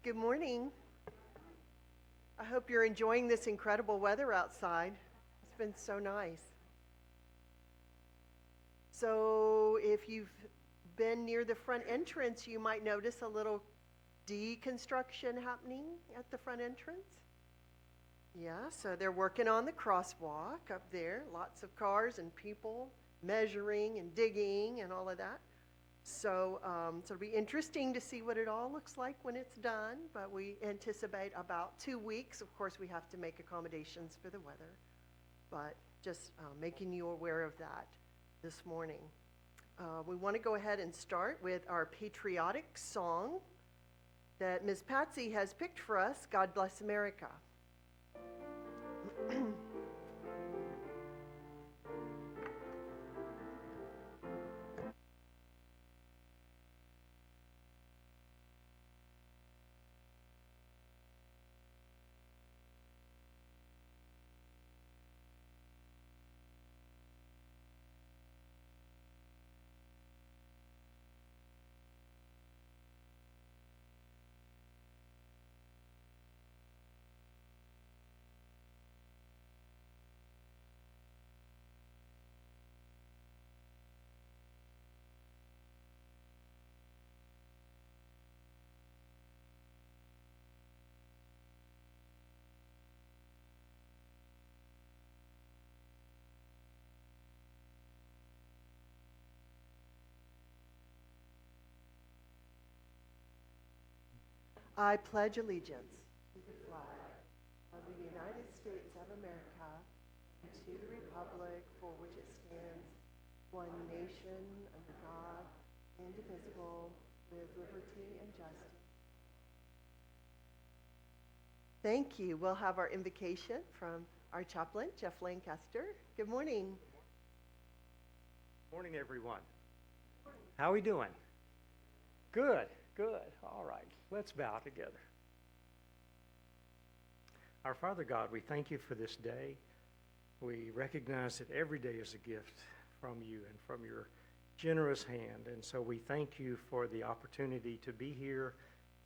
Good morning. I hope you're enjoying this incredible weather outside. It's been so nice. So, if you've been near the front entrance, you might notice a little deconstruction happening at the front entrance. Yeah, so they're working on the crosswalk up there. Lots of cars and people measuring and digging and all of that. So it'll be interesting to see what it all looks like when it's done, but we anticipate about 2 weeks. Of course, we have to make accommodations for the weather, but just making you aware of that this morning. We want to go ahead and start with our patriotic song that Ms. Patsy has picked for us, God Bless America. I pledge allegiance to the flag of the United States of America and to the republic for which it stands, one nation, under God, indivisible, with liberty and justice. Thank you. We'll have our invocation from our chaplain, Jeff Lancaster. Good morning. Morning, everyone. How are we doing? Good, good. All right, let's bow together. Our Father God, we thank you for this day. We recognize that every day is a gift from you and from your generous hand. And so we thank you for the opportunity to be here,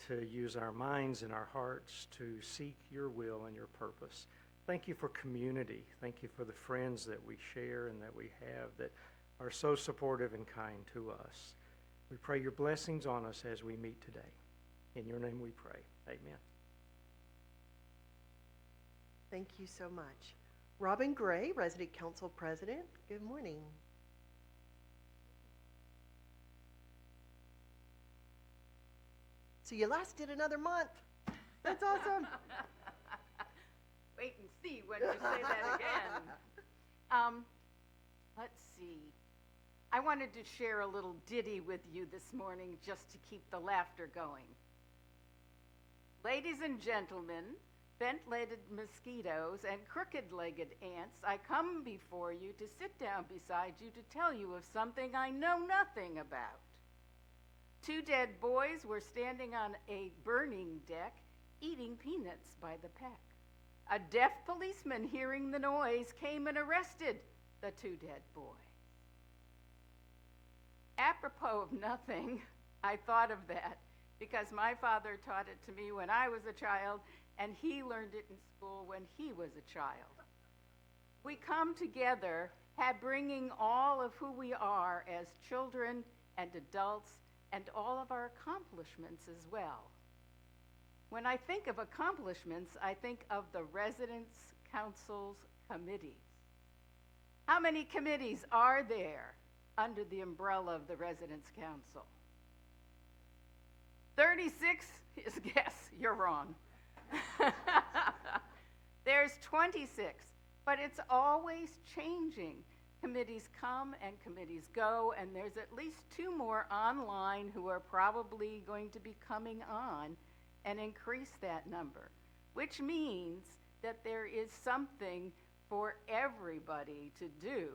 to use our minds and our hearts to seek your will and your purpose. Thank you for community. Thank you for the friends that we share and that we have that are so supportive and kind to us. We pray your blessings on us as we meet today. In your name we pray. Amen. Thank you so much. Robin Gray, Resident Council President. Good morning. So you lasted another month. That's awesome. Wait and see when you say that again. Let's see. I wanted to share a little ditty with you this morning just to keep the laughter going. Ladies and gentlemen, bent-legged mosquitoes and crooked-legged ants, I come before you to sit down beside you to tell you of something I know nothing about. 2 dead boys were standing on a burning deck, eating peanuts by the peck. A deaf policeman, hearing the noise, came and arrested the 2 dead boys. Apropos of nothing, I thought of that because my father taught it to me when I was a child, and he learned it in school when he was a child. We come together, bringing all of who we are as children and adults and all of our accomplishments as well. When I think of accomplishments, I think of the Residence Council's committees. How many committees are there under the umbrella of the Residence Council? 36 is guess, you're wrong. There's 26, but it's always changing. Committees come and committees go, and there's at least 2 more online who are probably going to be coming on and increase that number, which means that there is something for everybody to do.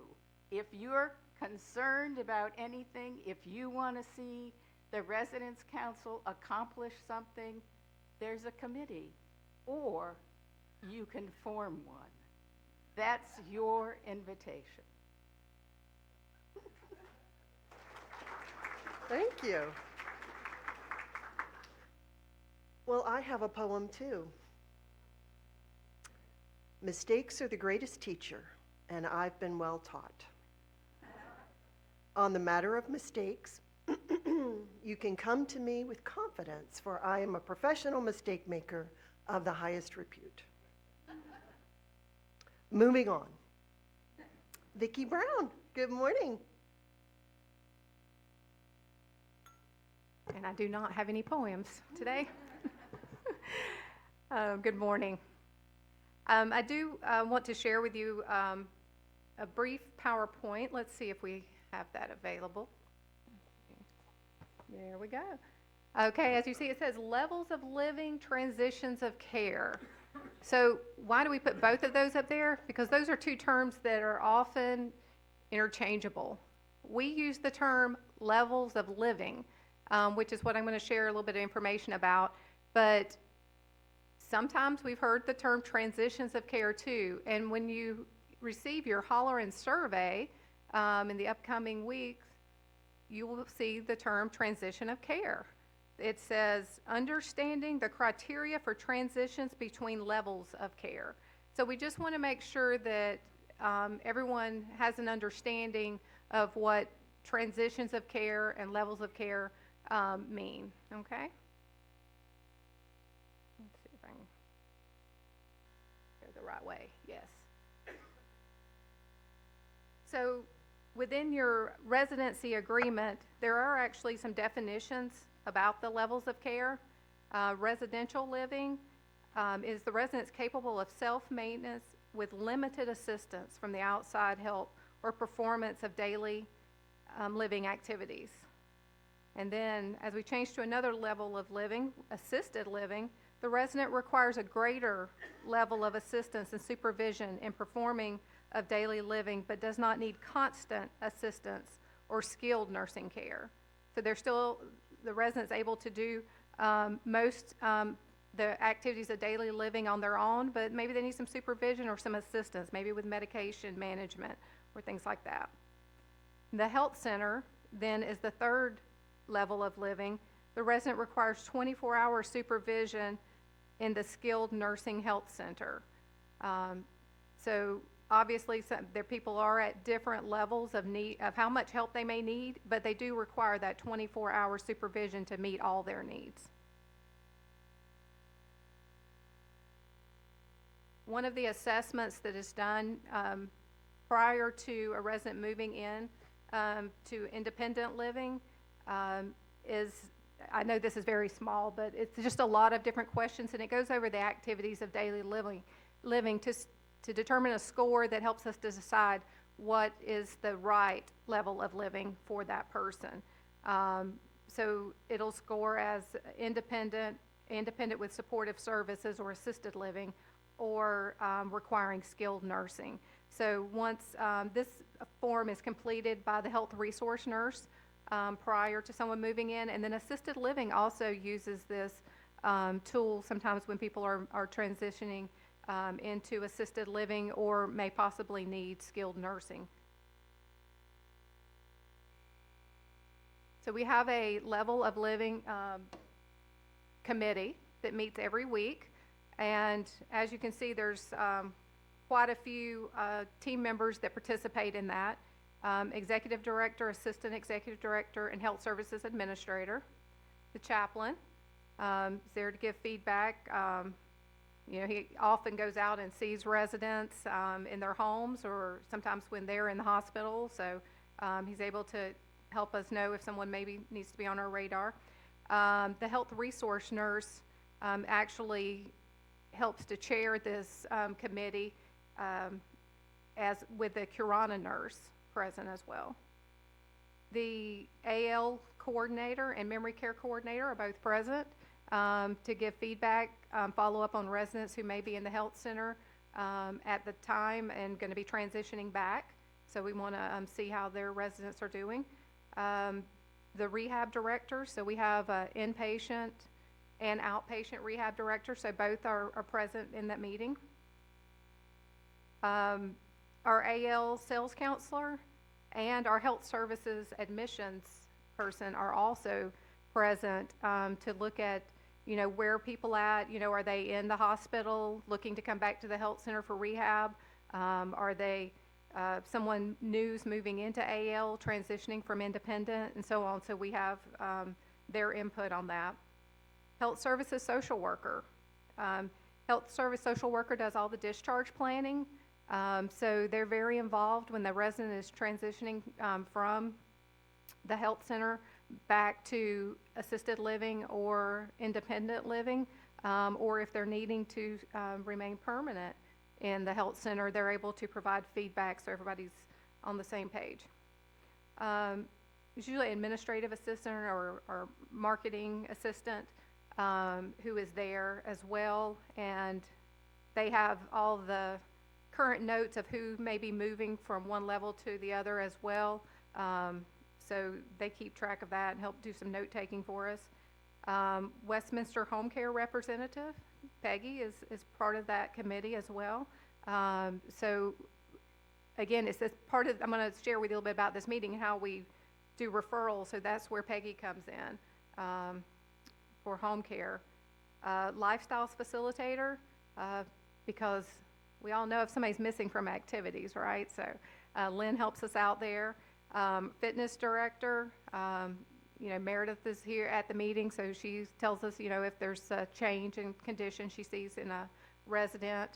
If you're concerned about anything, if you want to see the Residence Council accomplish something, there's a committee, or you can form one. That's your invitation. Thank you. Well, I have a poem too. Mistakes are the greatest teacher, and I've been well taught. On the matter of mistakes, you can come to me with confidence, for I am a professional mistake maker of the highest repute. Moving on. Vicki Brown, good morning. And I do not have any poems today. Good morning. I do want to share with you a brief PowerPoint. Let's see if we have that available. There we go. Okay, as you see, it says levels of living, transitions of care. So why do we put both of those up there? Because those are two terms that are often interchangeable. We use the term levels of living, which is what I'm going to share a little bit of information about. But sometimes we've heard the term transitions of care too. And when you receive your Holleran survey in the upcoming weeks, you will see the term transition of care. It says understanding the criteria for transitions between levels of care. So we just want to make sure that everyone has an understanding of what transitions of care and levels of care mean, okay? Let's see if I can go the right way, yes. So within your residency agreement, there are actually some definitions about the levels of care. Residential living is the residence capable of self-maintenance with limited assistance from the outside help or performance of daily living activities. And then as we change to another level of living, assisted living, the resident requires a greater level of assistance and supervision in performing of daily living, but does not need constant assistance or skilled nursing care. So they're still, the resident's able to do most the activities of daily living on their own, but maybe they need some supervision or some assistance, maybe with medication management or things like that. The health center then is the third level of living. The resident requires 24-hour supervision in the skilled nursing health center. So obviously, their people are at different levels of need, of how much help they may need, but they do require that 24-hour supervision to meet all their needs. One of the assessments that is done prior to a resident moving in to independent living is, I know this is very small, but it's just a lot of different questions, and it goes over the activities of daily living to determine a score that helps us to decide what is the right level of living for that person. So it'll score as independent with supportive services or assisted living, or requiring skilled nursing. So once this form is completed by the health resource nurse prior to someone moving in, and then assisted living also uses this tool sometimes when people are transitioning into assisted living or may possibly need skilled nursing. So we have a level of living committee that meets every week, and as you can see, there's quite a few team members that participate in that. Executive director, assistant executive director, and health services administrator. The chaplain is there to give feedback. You know, he often goes out and sees residents in their homes or sometimes when they're in the hospital. So he's able to help us know if someone maybe needs to be on our radar. The health resource nurse actually helps to chair this committee as with the Curana nurse present as well. The AL coordinator and memory care coordinator are both present to give feedback, follow up on residents who may be in the health center at the time and going to be transitioning back. So we want to see how their residents are doing. The rehab director, so we have inpatient and outpatient rehab director, so both are present in that meeting. Our AL sales counselor and our health services admissions person are also present to look at, where are people at? Are they in the hospital looking to come back to the health center for rehab? Are they someone new's moving into AL, transitioning from independent, and so on? So we have their input on that. Health services social worker. Health service social worker does all the discharge planning. So they're very involved when the resident is transitioning from the health center back to assisted living or independent living, or if they're needing to remain permanent in the health center, they're able to provide feedback so everybody's on the same page. It's usually administrative assistant or marketing assistant who is there as well, and they have all the current notes of who may be moving from one level to the other as well. So they keep track of that and help do some note taking for us. Westminster Home Care Representative, Peggy, is part of that committee as well. So again, it's this part of, I'm going to share with you a little bit about this meeting and how we do referrals. So that's where Peggy comes in for home care. Lifestyles facilitator, because we all know if somebody's missing from activities, right? So Lynn helps us out there. Fitness director, Meredith is here at the meeting, so she tells us, if there's a change in condition she sees in a resident,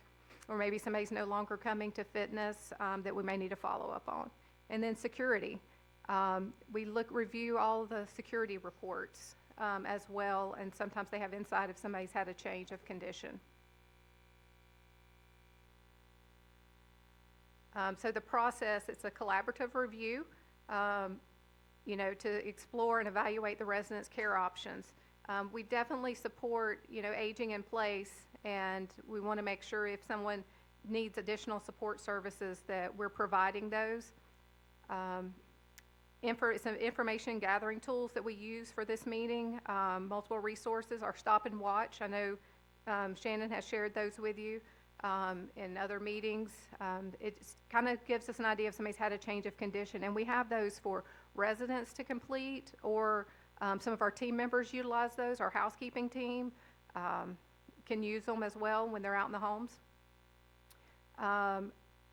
or maybe somebody's no longer coming to fitness that we may need to follow up on. And then security. We review all the security reports as well, and sometimes they have insight if somebody's had a change of condition. So the process, it's a collaborative review, to explore and evaluate the residents' care options. We definitely support, aging in place, and we want to make sure if someone needs additional support services that we're providing those. Some information gathering tools that we use for this meeting, multiple resources, our stop and watch. I know Shannon has shared those with you. In other meetings. It kind of gives us an idea if somebody's had a change of condition. And we have those for residents to complete, or some of our team members utilize those. Our housekeeping team can use them as well when they're out in the homes.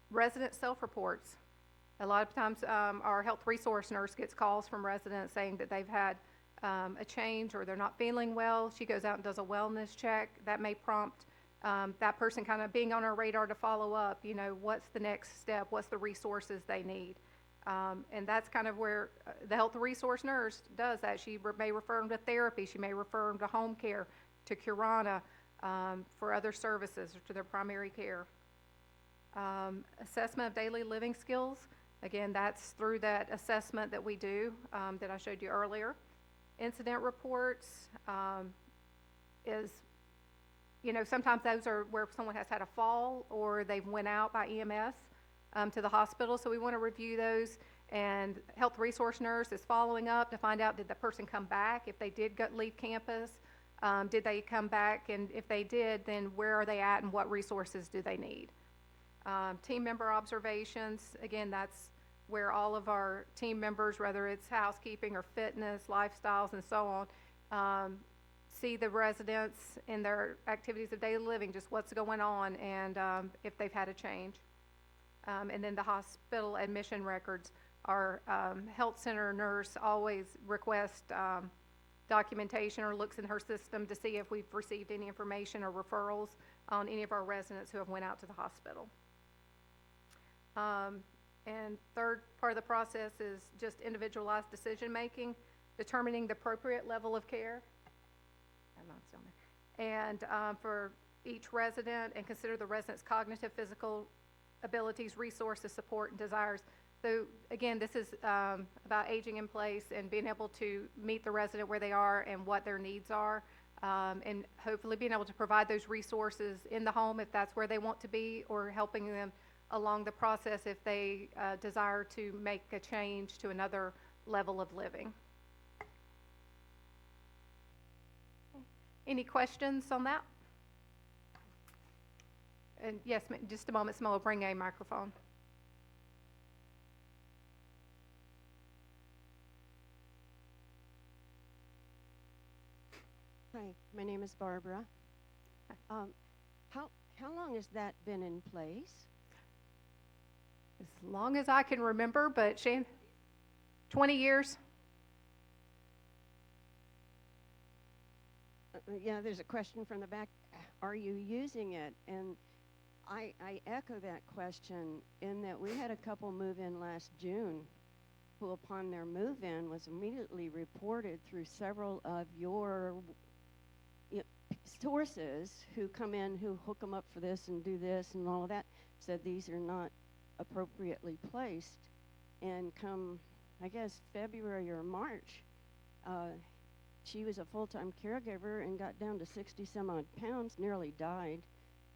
Resident self-reports. A lot of times our health resource nurse gets calls from residents saying that they've had a change or they're not feeling well. She goes out and does a wellness check. That may prompt that person kind of being on our radar to follow up, what's the next step, what's the resources they need. And that's kind of where the health resource nurse does that. She may refer them to therapy, she may refer them to home care, to Curana, for other services, or to their primary care. Assessment of daily living skills. Again, that's through that assessment that we do that I showed you earlier. Incident reports is, sometimes those are where someone has had a fall or they've went out by EMS to the hospital. So we want to review those, and health resource nurse is following up to find out, did the person come back? If they did leave campus, did they come back? And if they did, then where are they at and what resources do they need? Team member observations, again, that's where all of our team members, whether it's housekeeping or fitness, lifestyles, and so on, see the residents in their activities of daily living, just what's going on, and if they've had a change. And then the hospital admission records. Our health center nurse always requests documentation or looks in her system to see if we've received any information or referrals on any of our residents who have went out to the hospital. And third part of the process is just individualized decision making, determining the appropriate level of care. And for each resident, and consider the resident's cognitive, physical abilities, resources, support, and desires. So again, this is about aging in place and being able to meet the resident where they are and what their needs are, and hopefully being able to provide those resources in the home if that's where they want to be, or helping them along the process if they desire to make a change to another level of living. Any questions on that? And yes, just a moment, someone will bring a microphone. Hi, my name is Barbara. Um, how long has that been in place? As long as I can remember, but 20 years? Yeah, there's a question from the back. Are you using it? And I echo that question in that we had a couple move in last June who, upon their move in, was immediately reported through several of your sources who come in, who hook them up for this and do this and all of that, said these are not appropriately placed. And come, I guess, February or March, she was a full-time caregiver and got down to 60 some odd pounds, nearly died,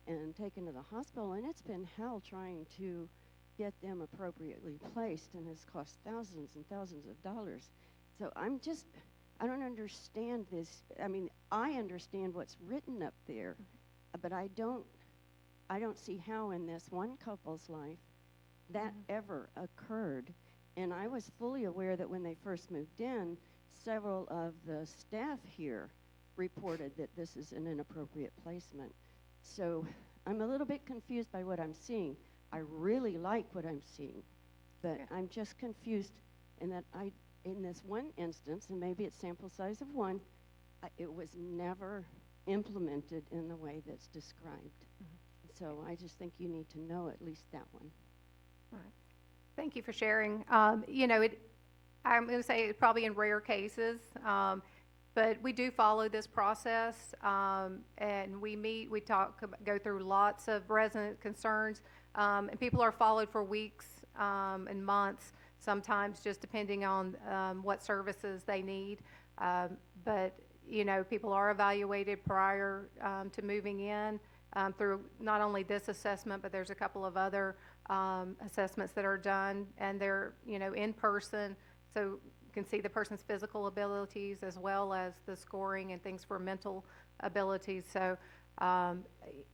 and taken to the hospital. And it's been hell trying to get them appropriately placed, and has cost thousands and thousands of dollars. So I don't understand this. I mean, I understand what's written up there, but I don't see how in this one couple's life that ever occurred. And I was fully aware that when they first moved in, several of the staff here reported that this is an inappropriate placement. So I'm a little bit confused by what I'm seeing. I really like what I'm seeing, but I'm just confused in that in this one instance, and maybe it's sample size of one, it was never implemented in the way that's described. So I just think you need to know at least that one. Right. Thank you for sharing. You know, I'm going to say it's probably in rare cases, but we do follow this process, and we meet, we talk, go through lots of resident concerns, and people are followed for weeks and months, sometimes just depending on what services they need. But, you know, people are evaluated prior to moving in through not only this assessment, but there's a couple of other assessments that are done, and they're, you know, in person, so you can see the person's physical abilities as well as the scoring and things for mental abilities. So,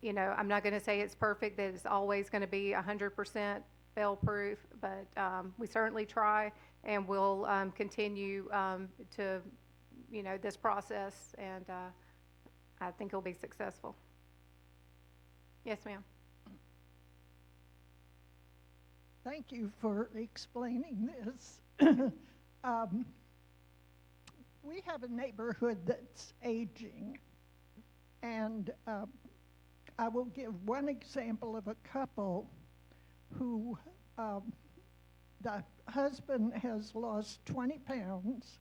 you know, I'm not going to say it's perfect, that it's always going to be 100% fail-proof, but we certainly try, and we'll continue to, you know, this process, and I think it'll be successful. Yes, ma'am. Thank you for explaining this. We have a neighborhood that's aging, and I will give one example of a couple who the husband has lost 20 pounds,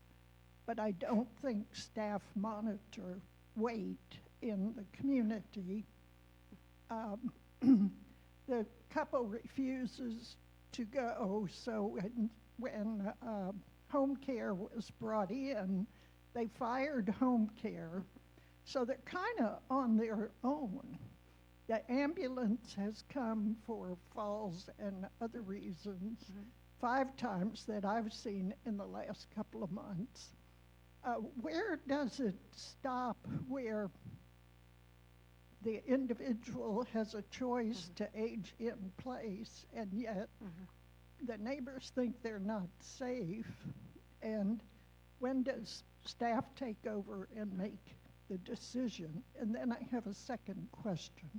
but I don't think staff monitor weight in the community. The couple refuses to go, so when home care was brought in, they fired home care, so they're kind of on their own. The ambulance has come for falls and other reasons 5 times that I've seen in the last couple of months. Where does it stop where the individual has a choice to age in place, and yet the neighbors think they're not safe? And when does staff take over and make the decision? And then I have a second question.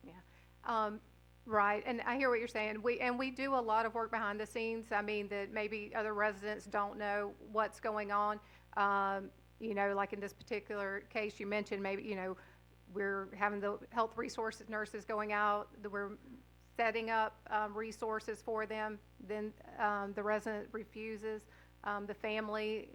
Yeah. Right, and I hear what you're saying. We do a lot of work behind the scenes. I mean, that maybe other residents don't know what's going on. You know, like in this particular case you mentioned, maybe, you know, we're having the health resources nurses going out, we're setting up resources for them, then the resident refuses, the family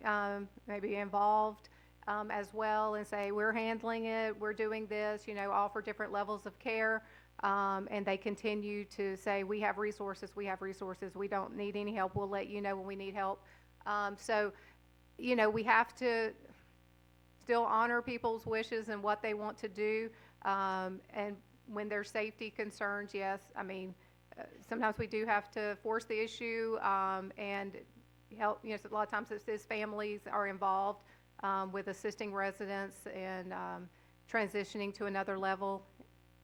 may be involved as well and say, we're handling it, we're doing this, you know, offer different levels of care, and they continue to say, we have resources, we don't need any help, we'll let you know when we need help. So, you know, we have to still honor people's wishes and what they want to do, and when there's safety concerns, yes, I mean, sometimes we do have to force the issue and help, you know, so a lot of times it's families are involved with assisting residents and transitioning to another level.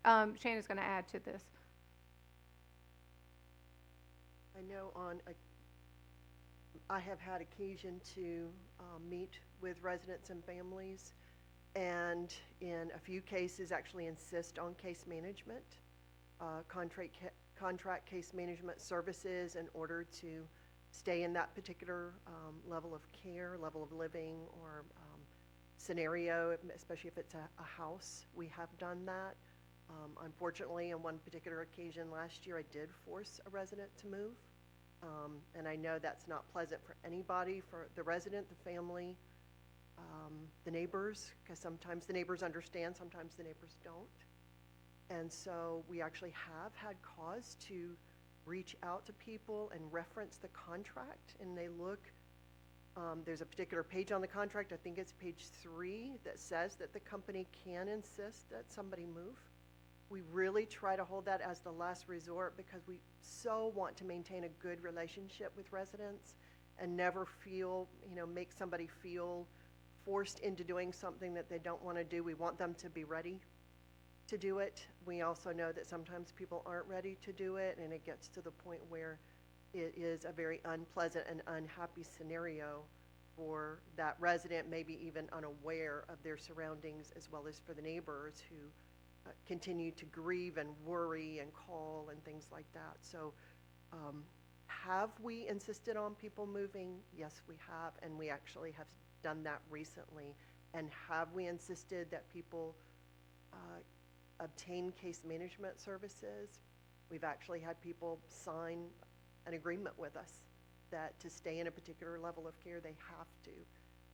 Shannon's going to add to this. I know I have had occasion to meet with residents and families, and in a few cases, actually insist on case management, contract case management services in order to stay in that particular level of care, level of living, or scenario, especially if it's a house. We have done that. Unfortunately, on one particular occasion last year, I did force a resident to move. And I know that's not pleasant for anybody, for the resident, the family, the neighbors, because sometimes the neighbors understand, sometimes the neighbors don't. And so we actually have had cause to reach out to people and reference the contract, and they look, there's a particular page on the contract, I think it's page 3, that says that the company can insist that somebody move. We really try to hold that as the last resort because we so want to maintain a good relationship with residents and never feel, make somebody feel forced into doing something that they don't want to do. We want them to be ready to do it. We also know that sometimes people aren't ready to do it, and it gets to the point where it is a very unpleasant and unhappy scenario for that resident, maybe even unaware of their surroundings, as well as for the neighbors who continue to grieve and worry and call and things like that. So have we insisted on people moving? Yes, we have, and we actually have done that recently. And have we insisted that people obtain case management services? We've actually had people sign an agreement with us that to stay in a particular level of care, they have to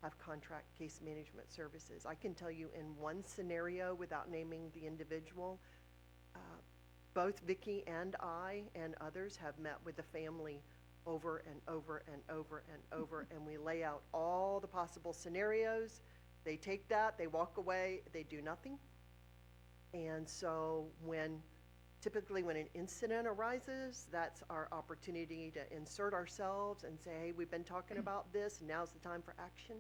have contract case management services. I can tell you in one scenario, without naming the individual, both Vicki and I and others have met with the family over and over and over and over, and we lay out all the possible scenarios. They take that, they walk away, they do nothing. And so typically when an incident arises, that's our opportunity to insert ourselves and say, hey, we've been talking about this, and now's the time for action.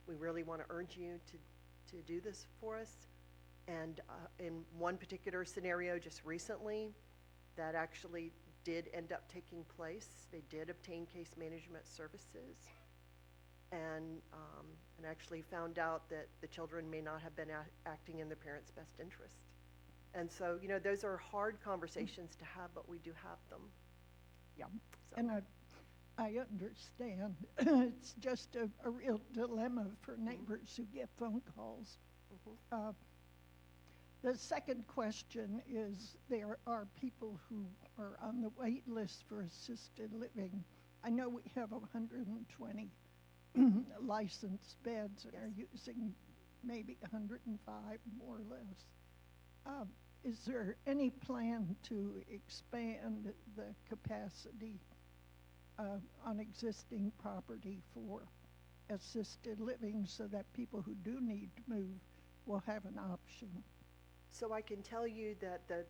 We really want to urge you to do this for us. And in one particular scenario just recently, that actually did end up taking place. They did obtain case management services and actually found out that the children may not have been acting in the parents' best interest. And so, those are hard conversations to have, but we do have them. Yeah, So. and I understand. It's just a real dilemma for neighbors who get phone calls. Mhm. The second question is, there are people who are on the wait list for assisted living. I know we have 120 licensed beds and are using maybe 105, more or less. Is there any plan to expand the capacity on existing property for assisted living so that people who do need to move will have an option? So I can tell you that the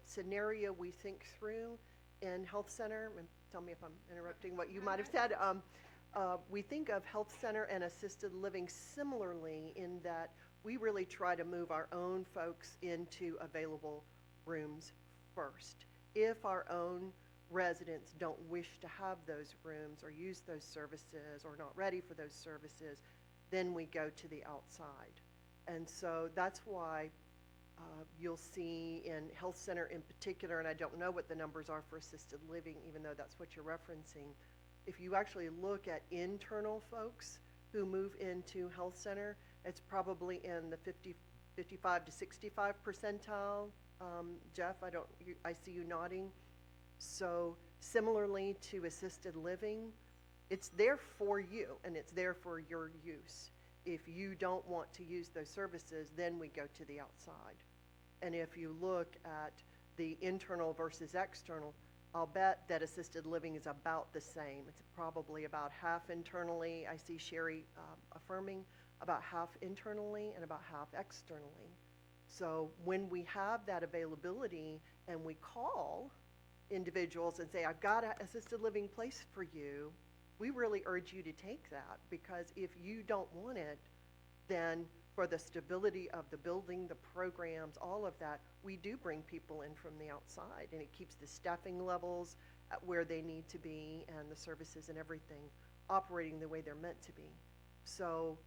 scenario we think through in health center, and tell me if I'm interrupting what you might have said, we think of health center and assisted living similarly in that we really try to move our own folks into available rooms first. If our own residents don't wish to have those rooms or use those services or not ready for those services, then we go to the outside. And so that's why you'll see in health center in particular, and I don't know what the numbers are for assisted living, even though that's what you're referencing. If you actually look at internal folks who move into health center, it's probably in the 55 to 65 percentile. Jeff, I see you nodding. So similarly to assisted living, it's there for you and it's there for your use. If you don't want to use those services, then we go to the outside. And if you look at the internal versus external, I'll bet that assisted living is about the same. It's probably about half internally. I see Sherry affirming about half internally and about half externally. So when we have that availability and we call individuals and say, I've got an assisted living place for you, we really urge you to take that, because if you don't want it, then for the stability of the building, the programs, all of that, we do bring people in from the outside, and it keeps the staffing levels at where they need to be and the services and everything operating the way they're meant to be. So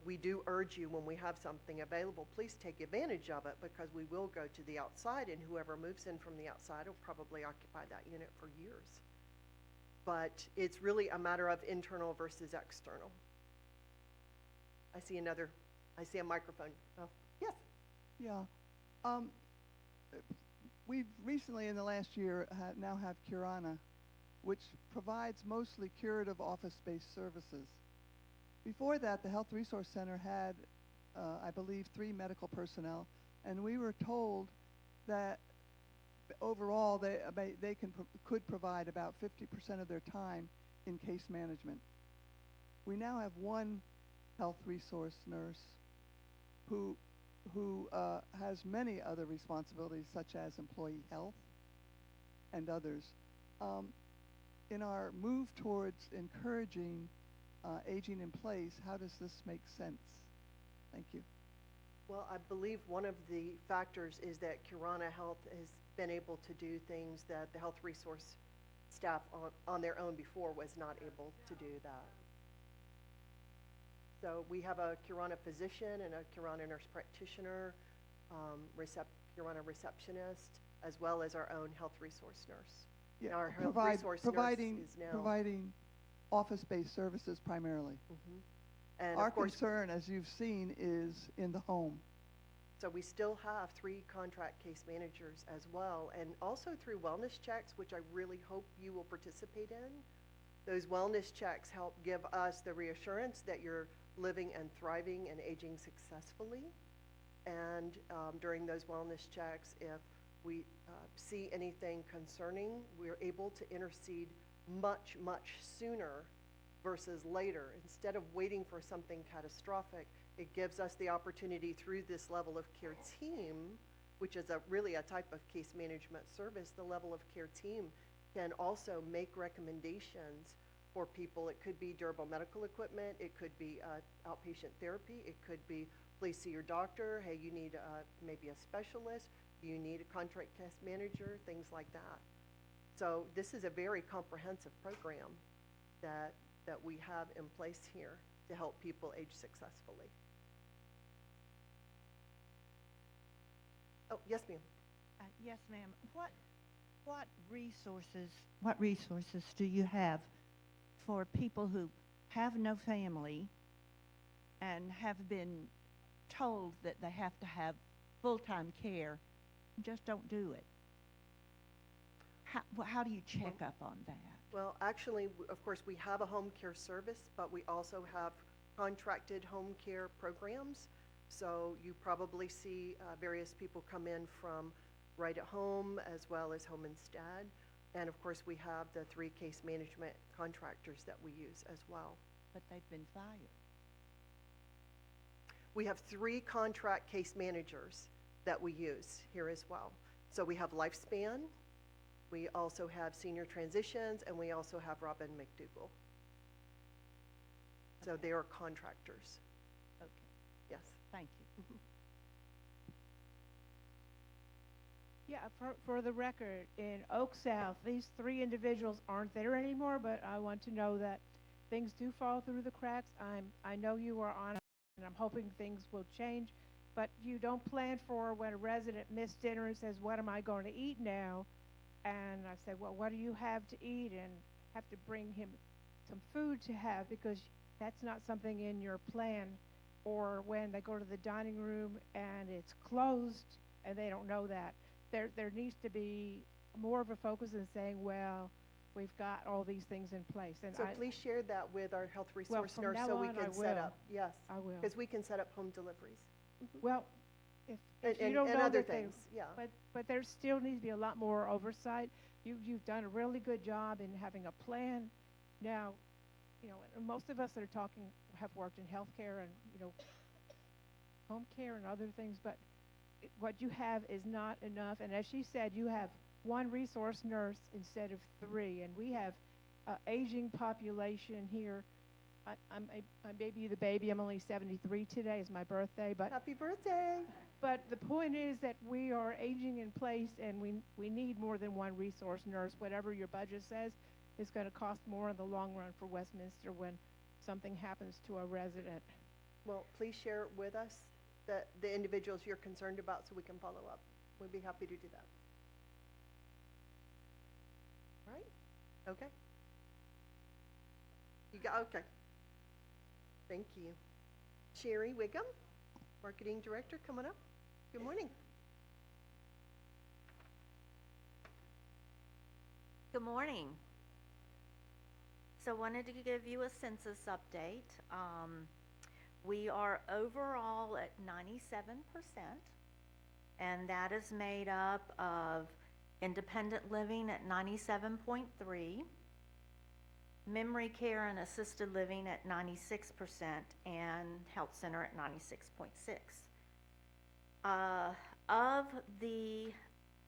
we do urge you, when we have something available, please take advantage of it, because we will go to the outside, and whoever moves in from the outside will probably occupy that unit for years. But it's really a matter of internal versus external. I see a microphone. Oh, yes. Yeah. We've recently, in the last year, now have Curana, which provides mostly curative office-based services. Before that, the Health Resource Center had, I believe, 3 medical personnel, and we were told that overall they could provide about 50% of their time in case management. We now have 1 health resource nurse who has many other responsibilities, such as employee health and others. In our move towards encouraging aging in place, how does this make sense? Thank you. Well, I believe one of the factors is that Curana Health has been able to do things that the health resource staff on their own before was not able to do that. So we have a Curana physician and a Curana nurse practitioner, Curana receptionist, as well as our own health resource nurse. Yeah, Our health resource nurse is now. providing office-based services primarily. Mhm. And Our of course, concern, as you've seen, is in the home. so we still have 3 contract case managers as well, and also through wellness checks, which I really hope you will participate in. Those wellness checks help give us the reassurance that you're living and thriving and aging successfully. And during those wellness checks, if we see anything concerning, we're able to intercede much, much sooner versus later. Instead of waiting for something catastrophic, it gives us the opportunity through this level of care team, which is really a type of case management service. The level of care team can also make recommendations for people. It could be durable medical equipment, it could be outpatient therapy, it could be, please see your doctor, hey, you need maybe a specialist, you need a contract case manager, things like that. So this is a very comprehensive program that we have in place here to help people age successfully. Oh, yes, ma'am. Yes, ma'am. What resources do you have for people who have no family and have been told that they have to have full-time care, and just don't do it? How do you check up on that? Well, actually, of course, we have a home care service, but we also have contracted home care programs. So you probably see various people come in from Right at Home as well as Home Instead. And of course, we have the 3 case management contractors that we use as well. But they've been fired. We have 3 contract case managers that we use here as well. So we have Lifespan, we also have Senior Transitions, and we also have Robin McDougall. So Okay. they are contractors, Okay, yes. thank you. Yeah, for the record, in Oak South, these 3 individuals aren't there anymore, but I want to know that things do fall through the cracks. I know you are on, and I'm hoping things will change, but you don't plan for when a resident missed dinner and says, what am I going to eat now? And I said, well, what do you have to eat? And have to bring him some food to have, because that's not something in your plan. Or when they go to the dining room and it's closed and they don't know that. There needs to be more of a focus in saying, well, we've got all these things in place. And So please share that with our health resource from nurse now so we on, I can set will. up, yes. I will. Because we can set up home deliveries. Well, if you And don't know other that they, things, yeah. but there still needs to be a lot more oversight. You've done a really good job in having a plan. Now, and most of us that are talking have worked in healthcare and, home care and other things, but what you have is not enough. And as she said, you have 1 resource nurse instead of 3, and we have aging population here. I may be the baby. I'm only 73 today. Is my birthday, but Happy birthday. But the point is that we are aging in place, and we need more than 1 resource nurse, whatever your budget says. is gonna cost more in the long run for Westminster when something happens to a resident. Well, please share with us the individuals you're concerned about so we can follow up. We'd be happy to do that. Right? Okay. You got, okay. Thank you. Sherry Wiggum, Marketing Director, coming up. Good morning. Good morning. So wanted to give you a census update. We are overall at 97%, and that is made up of independent living at 97.3, memory care and assisted living at 96%, and health center at 96.6. Of the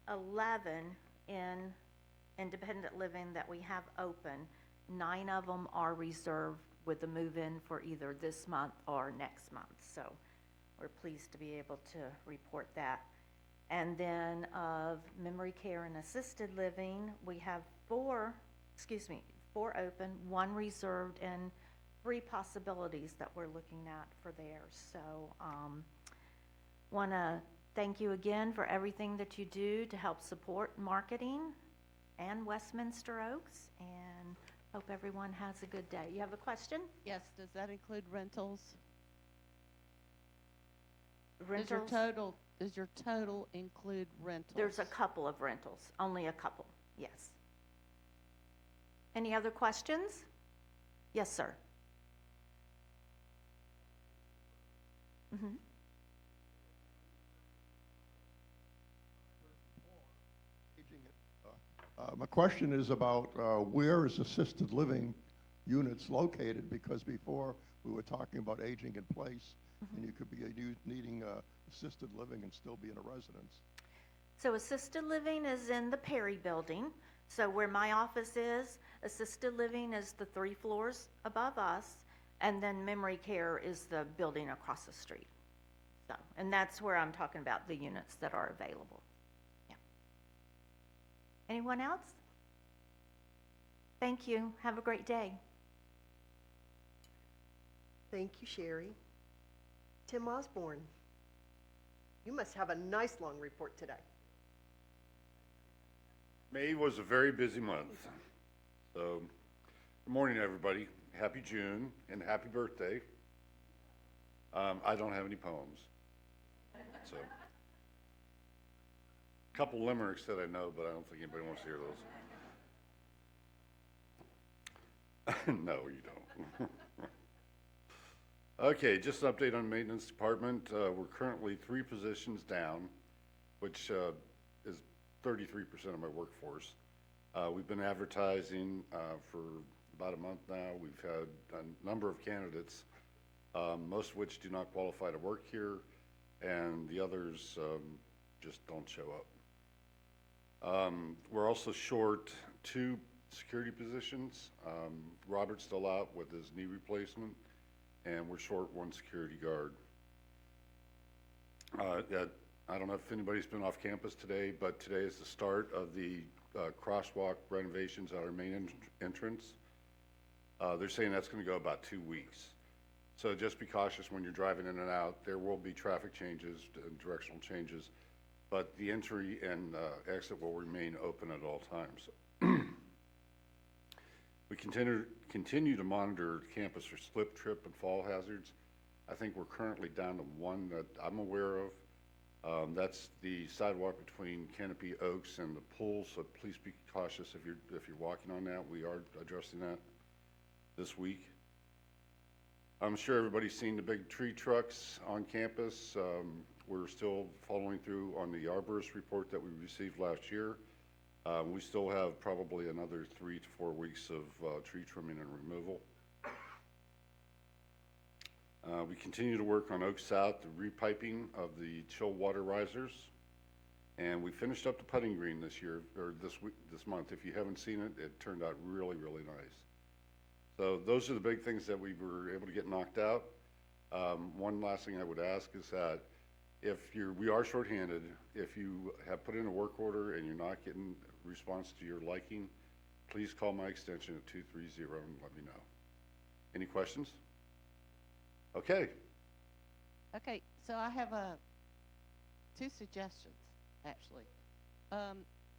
11 in independent living that we have open, 9 of them are reserved with the move-in for either this month or next month. So we're pleased to be able to report that. And then of memory care and assisted living, we have 4 open, 1 reserved, and 3 possibilities that we're looking at for theirs. So want to thank you again for everything that you do to help support marketing and Westminster Oaks, and hope everyone has a good day. You have a question? Yes, does that include rentals? Rentals? Does your total include rentals? There's a couple of rentals, only a couple, yes. Any other questions? Yes, sir. Mm-hmm. My question is about where is assisted living units located? Because before we were talking about aging in place, and you could be needing assisted living and still be in a residence. So assisted living is in the Perry building. So where my office is, assisted living is the 3 floors above us, and then memory care is the building across the street. So, and that's where I'm talking about the units that are available. Yeah. Anyone else? Thank you. Have a great day. Thank you, Sherry. Tim Osborne, you must have a nice long report today. May was a very busy month. So, good morning, everybody. Happy June and happy birthday. I don't have any poems. So, a couple limericks that I know, but I don't think anybody wants to hear those. No, you don't. Okay, just an update on maintenance department. We're currently 3 positions down, which is 33% of my workforce. We've been advertising for about a month now. We've had a number of candidates, most of which do not qualify to work here, and the others just don't show up. We're also short 2 security positions. Robert's still out with his knee replacement, and we're short 1 security guard. I don't know if anybody's been off campus today, but today is the start of the crosswalk renovations at our main entrance. They're saying that's going to go about 2 weeks. So just be cautious when you're driving in and out. There will be traffic changes and directional changes, but the entry and exit will remain open at all times. We continue to monitor campus for slip, trip, and fall hazards. I think we're currently down to 1 that I'm aware of. That's the sidewalk between Canopy Oaks and the pool, so please be cautious if you're walking on that. We are addressing that this week. I'm sure everybody's seen the big tree trucks on campus. We're still following through on the arborist report that we received last year. We still have probably another 3 to 4 weeks of tree trimming and removal. We continue to work on Oak South, the repiping of the chill water risers. And we finished up the putting green this year, or this month. If you haven't seen it, it turned out really, really nice. So those are the big things that we were able to get knocked out. One last thing I would ask is that we are shorthanded. If you have put in a work order and you're not getting response to your liking, please call my extension at 230 and let me know. Any questions? Okay. Okay, so I have two suggestions, actually.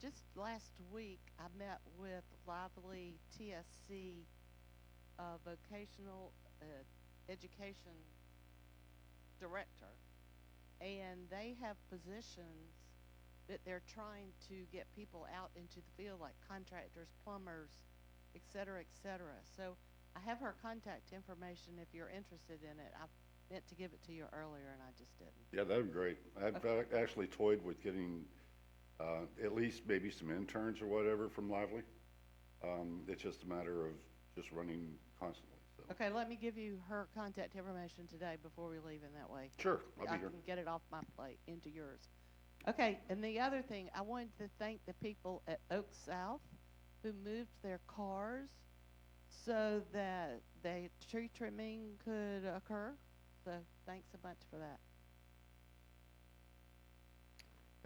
Just last week, I met with Lively TSC vocational education director, and they have positions that they're trying to get people out into the field, like contractors, plumbers, et cetera, et cetera. So I have her contact information if you're interested in it. I meant to give it to you earlier, and I just didn't. Yeah, that'd be great. I've actually toyed with getting at least maybe some interns or whatever from Lively. It's just a matter of just running constantly. So. Okay, let me give you her contact information today before we leave, in that way. Sure, I'll be I here. can get it off my plate into yours. Okay, and the other thing, I wanted to thank the people at Oak South who moved their cars so that the tree trimming could occur. So thanks a bunch for that.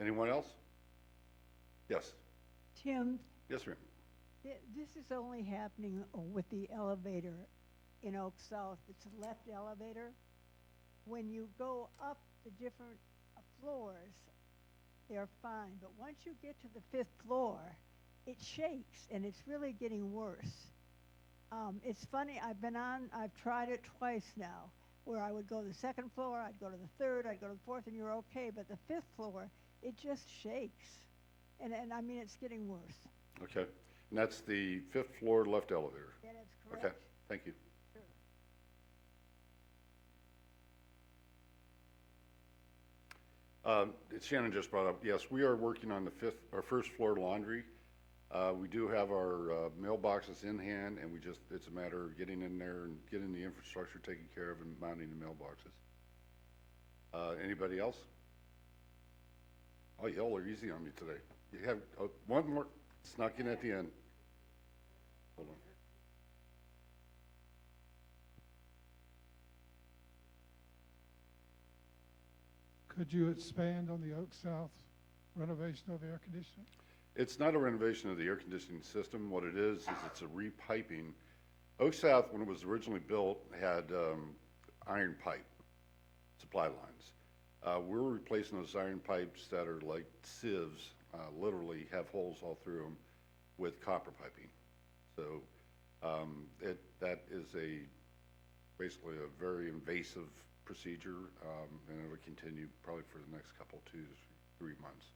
Anyone else? Yes. Tim, Yes, ma'am. this is only happening with the elevator in Oak South. It's a left elevator. When you go up the different floors, they're fine. But once you get to the 5th floor, it shakes, and it's really getting worse. It's funny, I've tried it twice now, where I would go to the 2nd floor, I'd go to the 3rd, I'd go to the 4th, and you're okay. But the 5th floor, it just shakes. And I mean, it's getting worse. Okay. And that's the 5th floor left elevator. Yeah, that's correct. Okay, thank you. Shannon just brought up, yes, we are working on our 1st floor laundry. We do have our mailboxes in hand, and it's a matter of getting in there and getting the infrastructure taken care of and mounting the mailboxes. Anybody else? Oh, y'all are easy on me today. You have one more snuck in at the end. Hold on. Could you expand on the Oak South renovation of air conditioning? It's not a renovation of the air conditioning system. What it is it's a repiping. Oak South, when it was originally built, had iron pipe supply lines. We're replacing those iron pipes that are like sieves, literally have holes all through them, with copper piping. So that is basically a very invasive procedure, and it'll continue probably for the next couple, 2 to 3 months.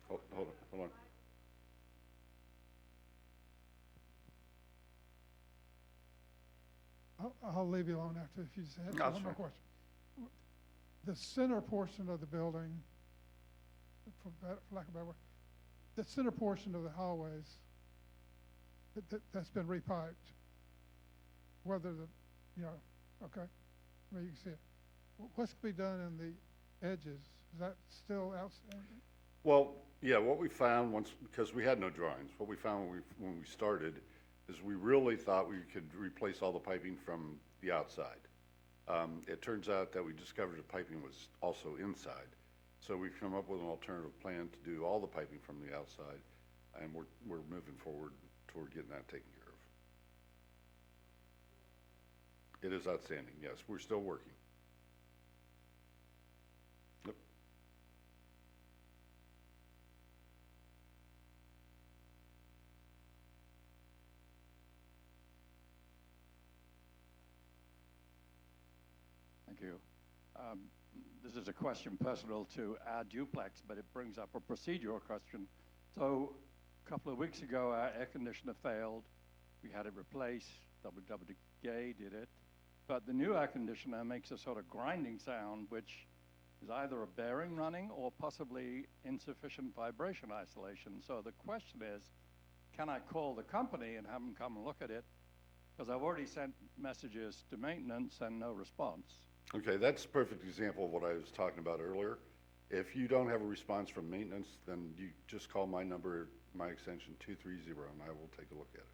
Hold on. I'll leave you alone after if you just had That's one more fine. question. The center portion of the building, for lack of a better word, the center portion of the hallways, that's been repiped. Whether okay, well, you can see it. What's to be done in the edges? Is that still outstanding? Well, yeah, what we found because we had no drawings, what we found when we started is we really thought we could replace all the piping from the outside. It turns out that we discovered the piping was also inside. So we've come up with an alternative plan to do all the piping from the outside, and we're moving forward toward getting that taken care of. It is outstanding, yes. We're still working. Yep. Thank you. This is a question personal to our duplex, but it brings up a procedural question. So a couple of weeks ago, our air conditioner failed. We had it replaced. WW Gay did it. But the new air conditioner makes a sort of grinding sound, which is either a bearing running or possibly insufficient vibration isolation. So the question is, can I call the company and have them come and look at it? Because I've already sent messages to maintenance and no response. Okay, that's a perfect example of what I was talking about earlier. If you don't have a response from maintenance, then you just call my number, my extension 230, and I will take a look at it.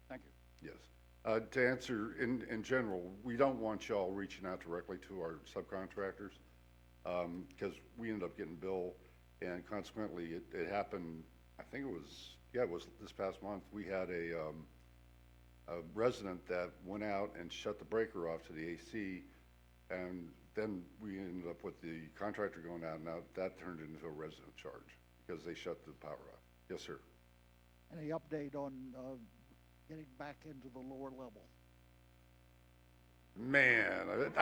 Thank you. Yes. To answer, in general, we don't want y'all reaching out directly to our subcontractors, because we end up getting billed, and consequently, it happened, I think it was this past month, we had a resident that went out and shut the breaker off to the AC, and then we ended up with the contractor going out, and now that turned into a resident charge, because they shut the power off. Yes, sir. Any update on getting back into the lower level? Man,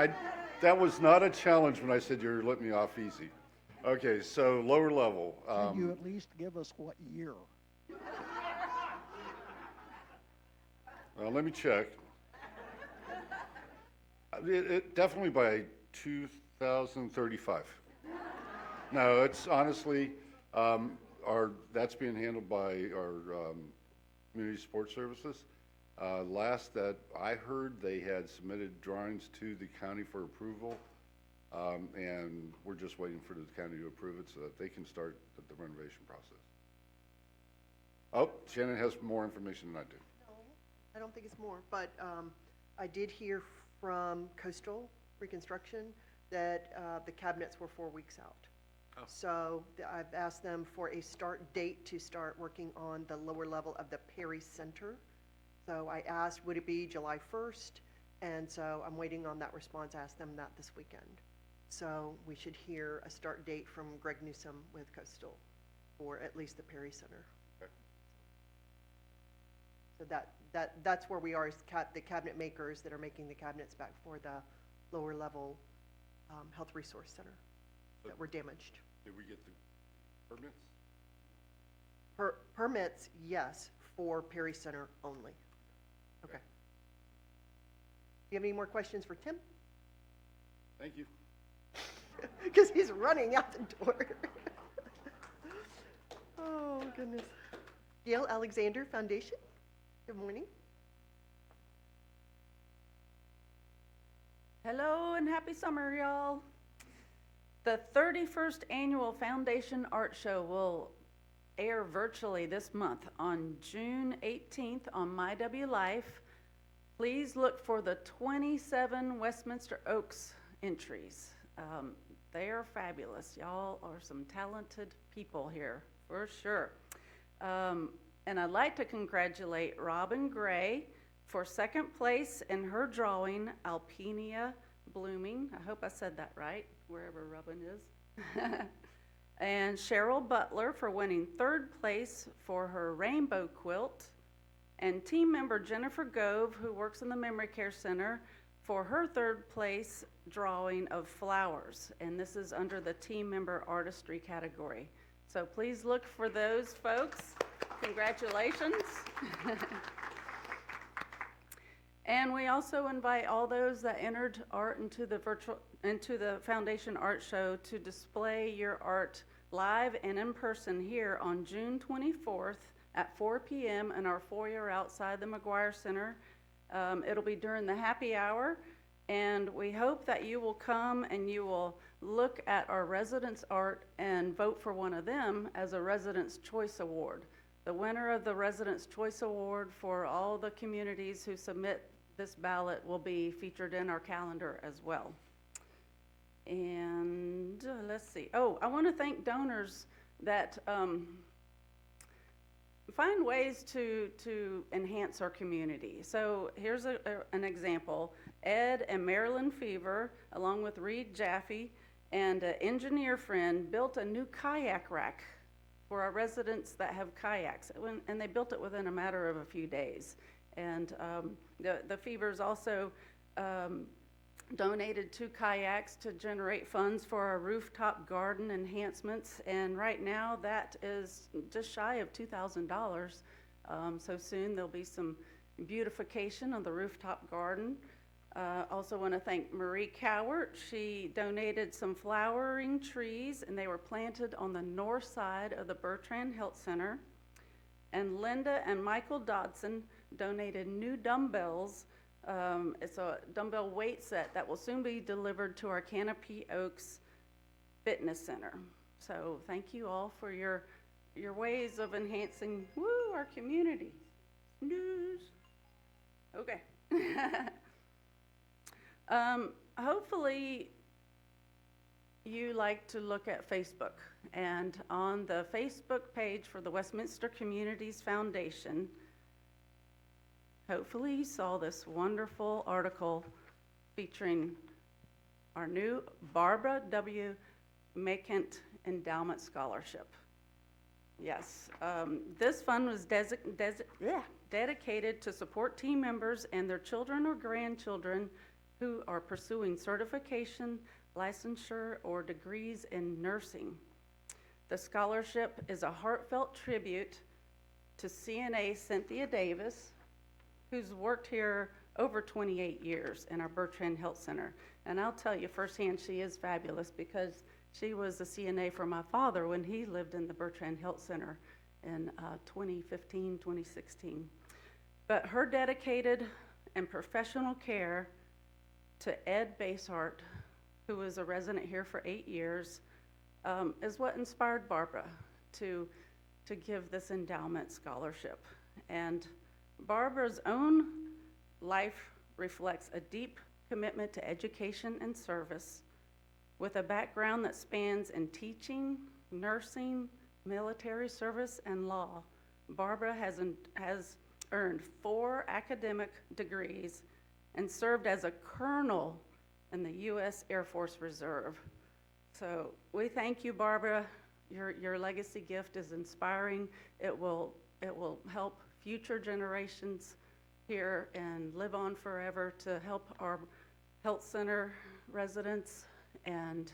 that was not a challenge when I said you're letting me off easy. Okay, so lower level. Can you at least give us what year? Well, let me check. It definitely by 2035. No, it's honestly, that's being handled by our community support services. Last that I heard, they had submitted drawings to the county for approval, and we're just waiting for the county to approve it so that they can start the renovation process. Oh, Shannon has more information than I do. No, I don't think it's more, but I did hear from Coastal Reconstruction that the cabinets were 4 weeks out. Oh. So I've asked them for a start date to start working on the lower level of the Perry Center. So I asked, would it be July 1st? And so I'm waiting on that response. I asked them that this weekend. So we should hear a start date from Greg Newsom with Coastal for at least the Perry Center. Okay. So that's where we are, is the cabinet makers that are making the cabinets back for the lower level Health Resource Center that were damaged. Did we get the permits? Permits, yes, for Perry Center only. Okay. Do you have any more questions for Tim? Thank you. Because he's running out the door. Oh, goodness. Gail Alexander Foundation, good morning. Hello and happy summer, y'all. The 31st Annual Foundation Art Show will air virtually this month on June 18th on MyW Life. Please look for the 27 Westminster Oaks entries. They are fabulous. Y'all are some talented people here, for sure. And I'd like to congratulate Robin Gray for second place in her drawing, Alpenia Blooming. I hope I said that right, wherever Robin is. And Cheryl Butler for winning third place for her rainbow quilt. And team member Jennifer Gove, who works in the Memory Care Center, for her third place drawing of flowers. And this is under the team member artistry category. So please look for those folks. Congratulations. And we also invite all those that entered art into the Foundation Art Show to display your art live and in person here on June 24th at 4 p.m. in our foyer outside the McGuire Center. It'll be during the happy hour, and we hope that you will come and you will look at our residents' art and vote for one of them as a Residents' Choice Award. The winner of the Residents' Choice Award for all the communities who submit this ballot will be featured in our calendar as well. And let's see. Oh, I want to thank donors that find ways to enhance our community. So here's an example. Ed and Marilyn Fever, along with Reed Jaffe and an engineer friend, built a new kayak rack for our residents that have kayaks. And they built it within a matter of a few days. And the Fevers also donated 2 kayaks to generate funds for our rooftop garden enhancements. And right now that is just shy of $2,000. So soon there'll be some beautification of the rooftop garden. Also want to thank Marie Cowart. She donated some flowering trees, and they were planted on the north side of the Bertrand Health Center. And Linda and Michael Dodson donated new dumbbells. It's a dumbbell weight set that will soon be delivered to our Canopy Oaks Fitness Center. So thank you all for your ways of enhancing our community. News. Okay. Hopefully, you like to look at Facebook. And on the Facebook page for the Westminster Communities Foundation, hopefully you saw this wonderful article featuring our new Barbara W. Makent Endowment Scholarship. Yes, this fund was dedicated to support team members and their children or grandchildren who are pursuing certification, licensure, or degrees in nursing. The scholarship is a heartfelt tribute to CNA Cynthia Davis, who's worked here over 28 years in our Bertrand Health Center. And I'll tell you firsthand, she is fabulous because she was a CNA for my father when he lived in the Bertrand Health Center in 2015, 2016. But her dedicated and professional care to Ed Basehart, who was a resident here for 8 years, is what inspired Barbara to give this endowment scholarship. And Barbara's own life reflects a deep commitment to education and service. With a background that spans in teaching, nursing, military service, and law, Barbara has earned 4 academic degrees and served as a colonel in the U.S. Air Force Reserve. So we thank you, Barbara. Your legacy gift is inspiring. It will help future generations here and live on forever to help our health center residents and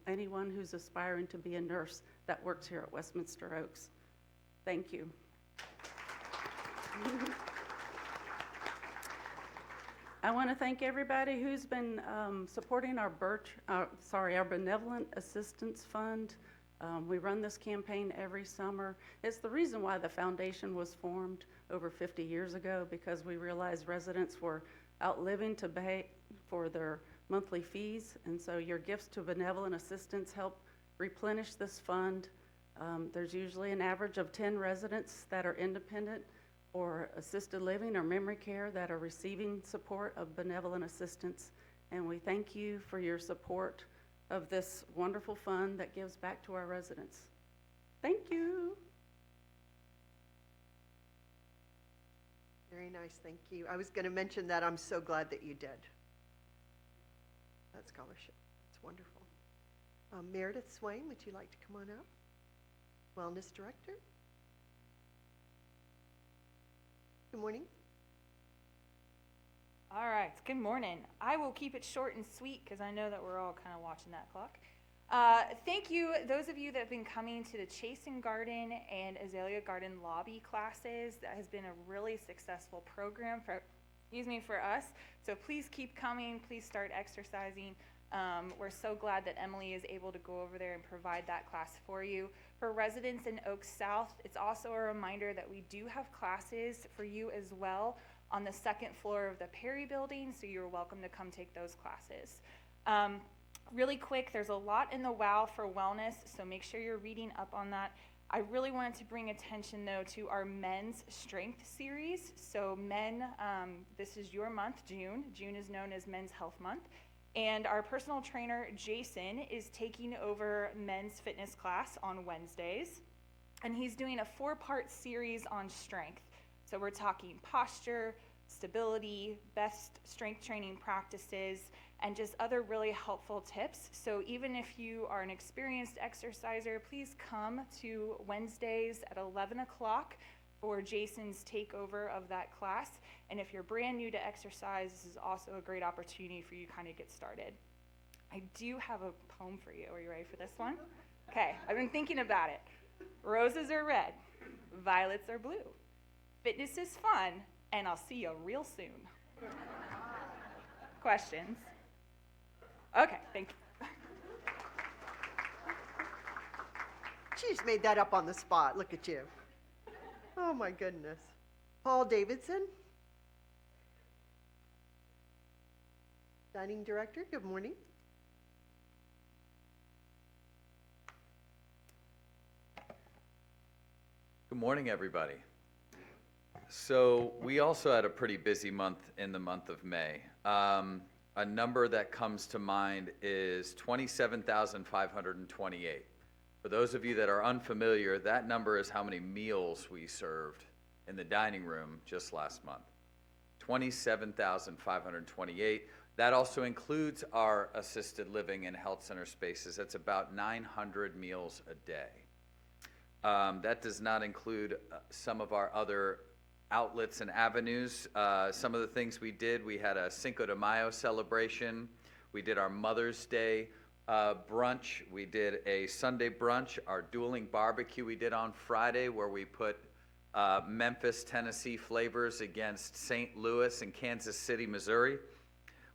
anyone who's aspiring to be a nurse that works here at Westminster Oaks. Thank you. I want to thank everybody who's been supporting our Benevolent Assistance Fund. We run this campaign every summer. It's the reason why the foundation was formed over 50 years ago, because we realized residents were outliving to pay for their monthly fees, and so your gifts to Benevolent Assistance help replenish this fund. There's usually an average of 10 residents that are independent or assisted living or memory care that are receiving support of Benevolent Assistance, and we thank you for your support of this wonderful fund that gives back to our residents. Thank you. Very nice, thank you. I was going to mention that. I'm so glad that you did that scholarship. It's wonderful. Meredith Swain, would you like to come on up? Wellness Director. Good morning. All right, good morning. I will keep it short and sweet because I know that we're all kind of watching that clock. Thank you, those of you that have been coming to the Chasen Garden and Azalea Garden lobby classes. That has been a really successful program for us. So please keep coming, please start exercising. We're so glad that Emily is able to go over there and provide that class for you. For residents in Oaks South, it's also a reminder that we do have classes for you as well on the second floor of the Perry building, so you're welcome to come take those classes. Really quick, there's a lot in the WOW for wellness, so make sure you're reading up on that. I really wanted to bring attention though to our men's strength series. So men, this is your month, June. June is known as Men's Health Month. And our personal trainer, Jason, is taking over men's fitness class on Wednesdays. And he's doing a 4-part series on strength. So we're talking posture, stability, best strength training practices, and just other really helpful tips. So even if you are an experienced exerciser, please come to Wednesdays at 11 o'clock for Jason's takeover of that class. And if you're brand new to exercise, this is also a great opportunity for you to kind of get started. I do have a poem for you. Are you ready for this one? Okay, I've been thinking about it. Roses are red, violets are blue. Fitness is fun, and I'll see you real soon. Questions? Okay, thank you. She just made that up on the spot. Look at you. Oh my goodness. Paul Davidson, Dining Director, good morning. Good morning, everybody. So we also had a pretty busy month in the month of May. A number that comes to mind is 27,528. For those of you that are unfamiliar, that number is how many meals we served in the dining room just last month. 27,528. That also includes our assisted living and health center spaces. That's about 900 meals a day. That does not include some of our other outlets and avenues. Some of the things we did, we had a Cinco de Mayo celebration. We did our Mother's Day brunch. We did a Sunday brunch. Our dueling barbecue we did on Friday, where we put Memphis, Tennessee flavors against St. Louis and Kansas City, Missouri.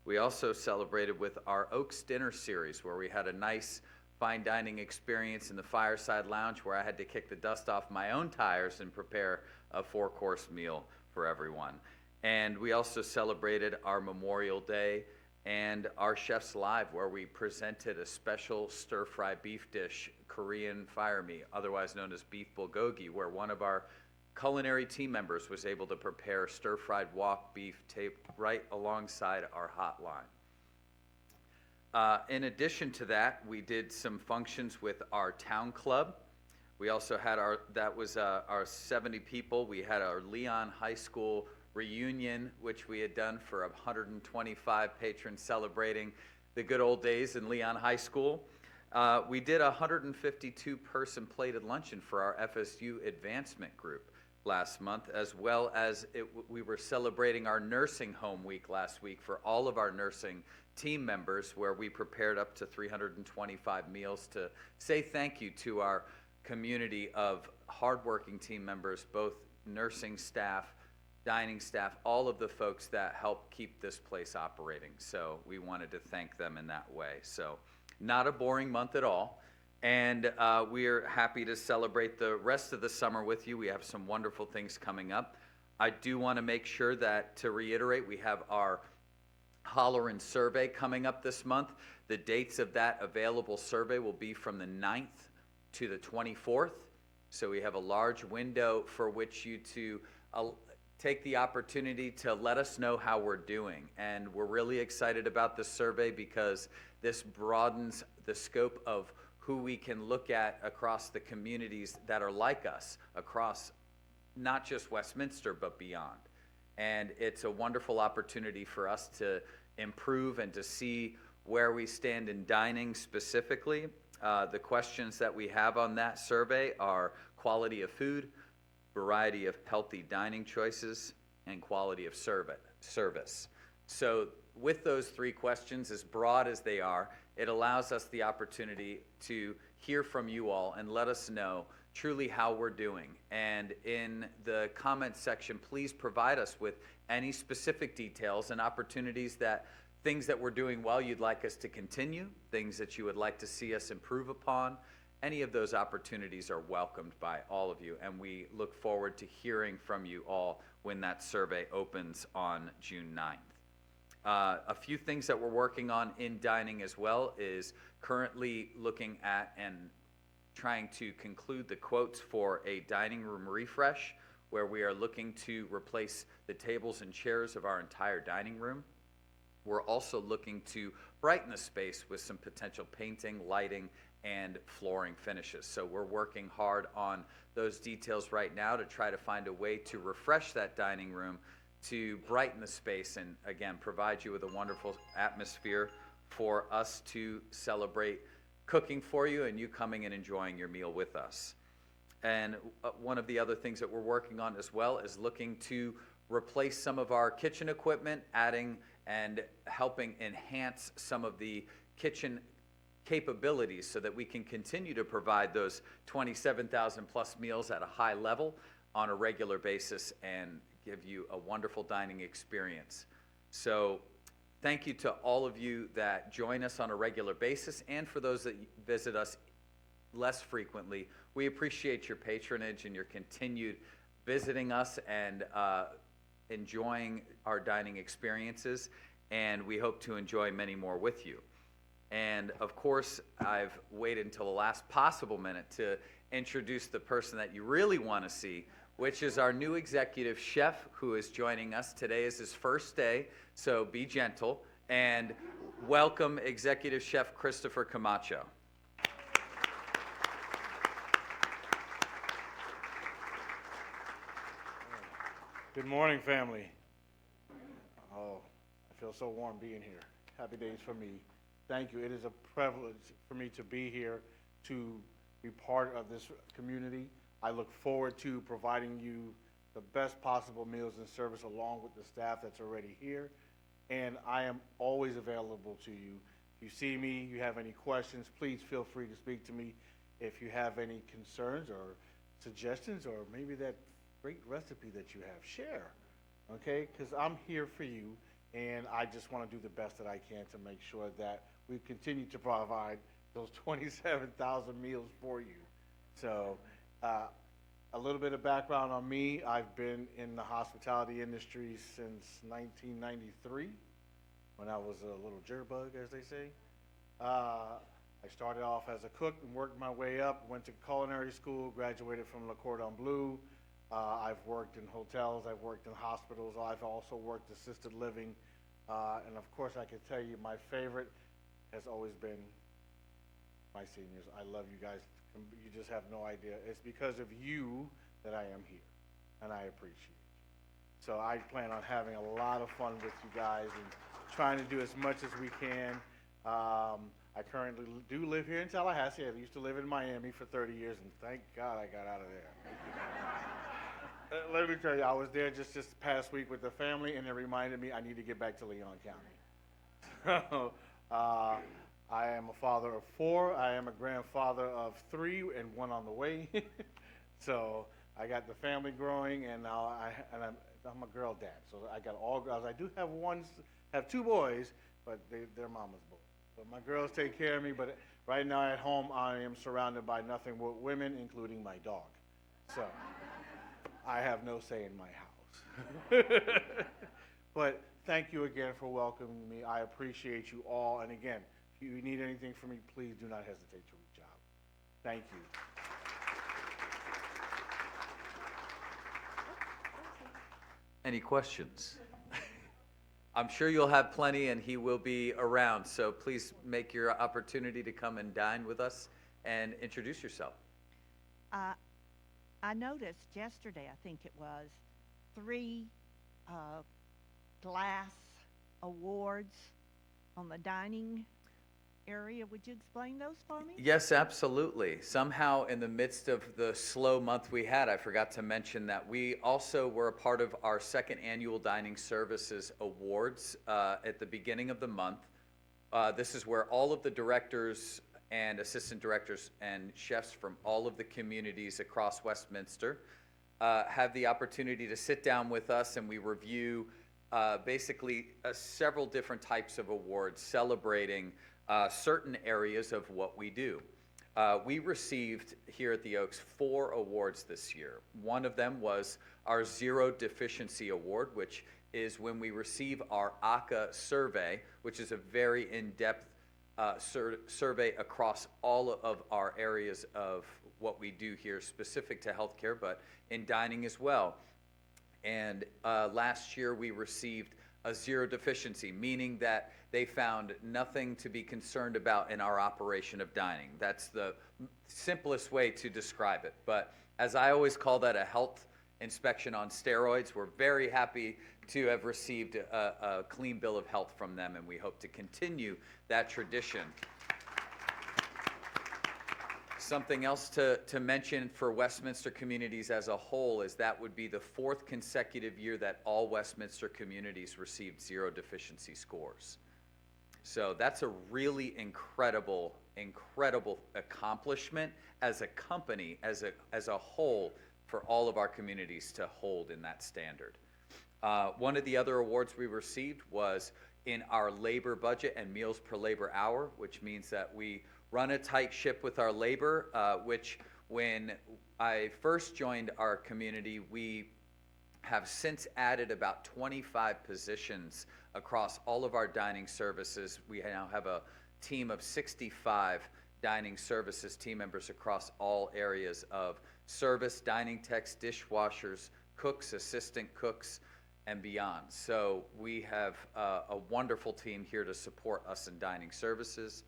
We also celebrated with our Oaks Dinner Series, where we had a nice fine dining experience in the Fireside Lounge, where I had to kick the dust off my own tires and prepare a 4-course meal for everyone. And we also celebrated our Memorial Day and our Chef's Live, where we presented a special stir-fry beef dish, Korean fire meat, otherwise known as beef bulgogi, where one of our culinary team members was able to prepare stir-fried wok beef taped right alongside our hotline. In addition to that, we did some functions with our town club. We also had our 70 people. We had our Leon High School reunion, which we had done for 125 patrons celebrating the good old days in Leon High School. We did a 152-person plated luncheon for our FSU advancement group last month, as well as we were celebrating our nursing home week last week for all of our nursing team members, where we prepared up to 325 meals to say thank you to our community of hardworking team members, both nursing staff, dining staff, all of the folks that help keep this place operating. So we wanted to thank them in that way. So not a boring month at all. And we are happy to celebrate the rest of the summer with you. We have some wonderful things coming up. I do want to make sure that, to reiterate, we have our Hollerin survey coming up this month. The dates of that available survey will be from the 9th to the 24th. So we have a large window for which you to take the opportunity to let us know how we're doing. And we're really excited about this survey because this broadens the scope of who we can look at across the communities that are like us, across not just Westminster, but beyond. And it's a wonderful opportunity for us to improve and to see where we stand in dining specifically. The questions that we have on that survey are quality of food, variety of healthy dining choices, and quality of service. So with those 3 questions, as broad as they are, it allows us the opportunity to hear from you all and let us know truly how we're doing. And in the comments section, please provide us with any specific details and opportunities, that things that we're doing well you'd like us to continue, things that you would like to see us improve upon. Any of those opportunities are welcomed by all of you, and we look forward to hearing from you all when that survey opens on June 9th. A few things that we're working on in dining as well is currently looking at and trying to conclude the quotes for a dining room refresh, where we are looking to replace the tables and chairs of our entire dining room. We're also looking to brighten the space with some potential painting, lighting, and flooring finishes. So we're working hard on those details right now to try to find a way to refresh that dining room, to brighten the space, and again, provide you with a wonderful atmosphere for us to celebrate cooking for you and you coming and enjoying your meal with us. And one of the other things that we're working on as well is looking to replace some of our kitchen equipment, adding and helping enhance some of the kitchen capabilities so that we can continue to provide those 27,000 plus meals at a high level on a regular basis and give you a wonderful dining experience. So thank you to all of you that join us on a regular basis, and for those that visit us less frequently. We appreciate your patronage and your continued visiting us and enjoying our dining experiences, and we hope to enjoy many more with you. And of course, I've waited until the last possible minute to introduce the person that you really want to see, which is our new executive chef who is joining us. Today is his first day, so be gentle. And welcome Executive Chef Christopher Camacho. Good morning, family. Oh, I feel so warm being here. Happy days for me. Thank you. It is a privilege for me to be here, to be part of this community. I look forward to providing you the best possible meals and service along with the staff that's already here. And I am always available to you. If you see me, you have any questions, please feel free to speak to me. If you have any concerns or suggestions or maybe that great recipe that you have, share, okay? Because I'm here for you, and I just want to do the best that I can to make sure that we continue to provide those 27,000 meals for you. So a little bit of background on me. I've been in the hospitality industry since 1993, when I was a little jitterbug, as they say. I started off as a cook and worked my way up, went to culinary school, graduated from Le Cordon Bleu. I've worked in hotels, I've worked in hospitals, I've also worked assisted living. And of course, I can tell you my favorite has always been my seniors. I love you guys. You just have no idea. It's because of you that I am here, and I appreciate you. So I plan on having a lot of fun with you guys and trying to do as much as we can. I currently do live here in Tallahassee. I used to live in Miami for 30 years, and thank God I got out of there. Let me tell you, I was there just this past week with the family, and it reminded me I need to get back to Leon County. So, I am a father of 4. I am a grandfather of 3 and 1 on the way. So I got the family growing, and now I'm a girl dad. So I got all girls. I do have 2 boys, but they're mama's boys. So my girls take care of me, but right now at home I am surrounded by nothing but women, including my dog. So I have no say in my house. But thank you again for welcoming me. I appreciate you all. And again, if you need anything from me, please do not hesitate to reach out. Thank you. Any questions? I'm sure you'll have plenty, and he will be around, so please make your opportunity to come and dine with us and introduce yourself. I noticed yesterday, I think it was, 3 glass awards on the dining area. Would you explain those for me? Yes, absolutely. Somehow in the midst of the slow month we had, I forgot to mention that we also were a part of our 2nd annual Dining Services Awards at the beginning of the month. This is where all of the directors and assistant directors and chefs from all of the communities across Westminster have the opportunity to sit down with us, and we review basically several different types of awards celebrating certain areas of what we do. We received here at the Oaks 4 awards this year. One of them was our Zero Deficiency Award, which is when we receive our ACA survey, which is a very in-depth survey across all of our areas of what we do here, specific to healthcare, but in dining as well. And last year we received a zero deficiency, meaning that they found nothing to be concerned about in our operation of dining. That's the simplest way to describe it. But as I always call that, a health inspection on steroids. We're very happy to have received a clean bill of health from them, and we hope to continue that tradition. Something else to mention for Westminster communities as a whole is that would be the 4th consecutive year that all Westminster communities received zero deficiency scores. So that's a really incredible accomplishment as a company, as a whole, for all of our communities to hold in that standard. One of the other awards we received was in our labor budget and meals per labor hour, which means that we run a tight ship with our labor, which when I first joined our community, we have since added about 25 positions across all of our dining services. We now have a team of 65 dining services team members across all areas of service, dining techs, dishwashers, cooks, assistant cooks, and beyond. So we have a wonderful team here to support us in dining services.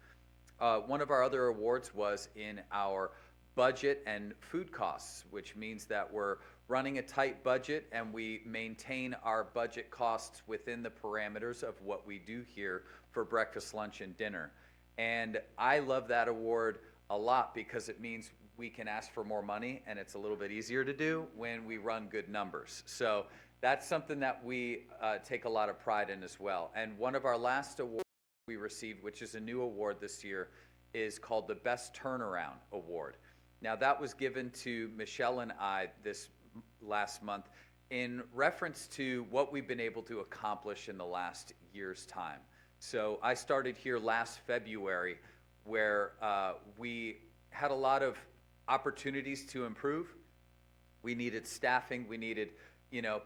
One of our other awards was in our budget and food costs, which means that we're running a tight budget and we maintain our budget costs within the parameters of what we do here for breakfast, lunch, and dinner. And I love that award a lot because it means we can ask for more money, and it's a little bit easier to do when we run good numbers. So that's something that we take a lot of pride in as well. And one of our last awards we received, which is a new award this year, is called the Best Turnaround Award. Now, that was given to Michelle and I this last month in reference to what we've been able to accomplish in the last year's time. So I started here last February, where we had a lot of opportunities to improve. We needed staffing, we needed,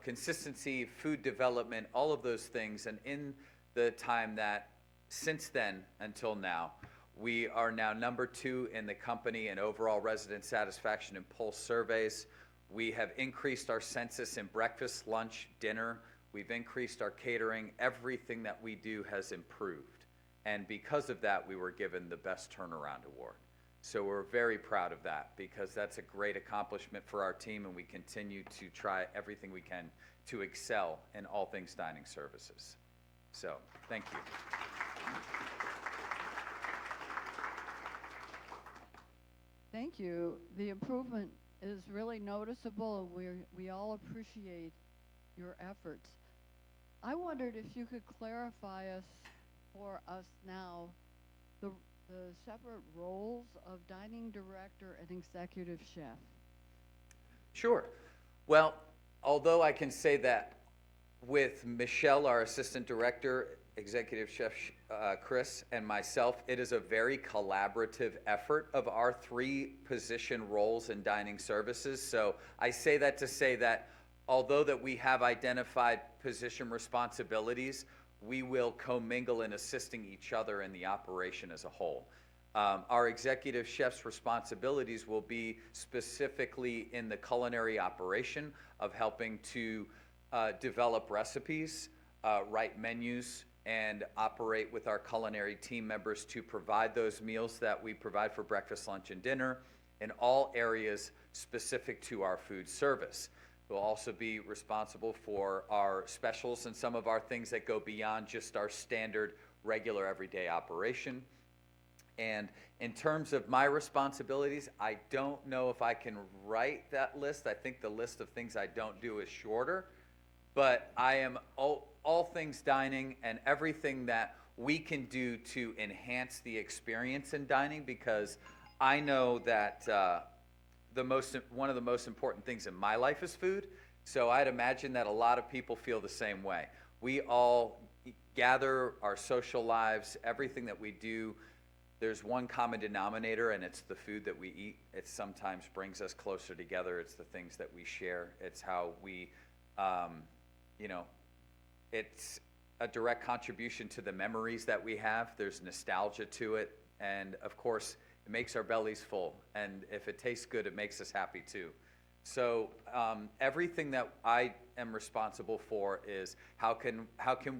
consistency, food development, all of those things. And in the time that since then until now, we are now number 2 in the company in overall resident satisfaction and pulse surveys. We have increased our census in breakfast, lunch, dinner. We've increased our catering. Everything that we do has improved. And because of that, we were given the Best Turnaround Award. So we're very proud of that because that's a great accomplishment for our team, and we continue to try everything we can to excel in all things dining services. So, thank you. Thank you. The improvement is really noticeable, and we all appreciate your efforts. I wondered if you could clarify for us now the separate roles of dining director and executive chef. Sure. Well, although I can say that with Michelle, our assistant director, executive chef Chris, and myself, it is a very collaborative effort of our 3 position roles in dining services. So I say that to say that although that we have identified position responsibilities, we will commingle in assisting each other in the operation as a whole. Our executive chef's responsibilities will be specifically in the culinary operation of helping to develop recipes, write menus, and operate with our culinary team members to provide those meals that we provide for breakfast, lunch, and dinner in all areas specific to our food service. We'll also be responsible for our specials and some of our things that go beyond just our standard, regular, everyday operation. And in terms of my responsibilities, I don't know if I can write that list. I think the list of things I don't do is shorter, but I am all things dining and everything that we can do to enhance the experience in dining, because I know that one of the most important things in my life is food. So I'd imagine that a lot of people feel the same way. We all gather our social lives, everything that we do. There's one common denominator, and it's the food that we eat. It sometimes brings us closer together. It's the things that we share. It's how we, it's a direct contribution to the memories that we have. There's nostalgia to it. And of course, it makes our bellies full. And if it tastes good, it makes us happy too. So everything that I am responsible for is how can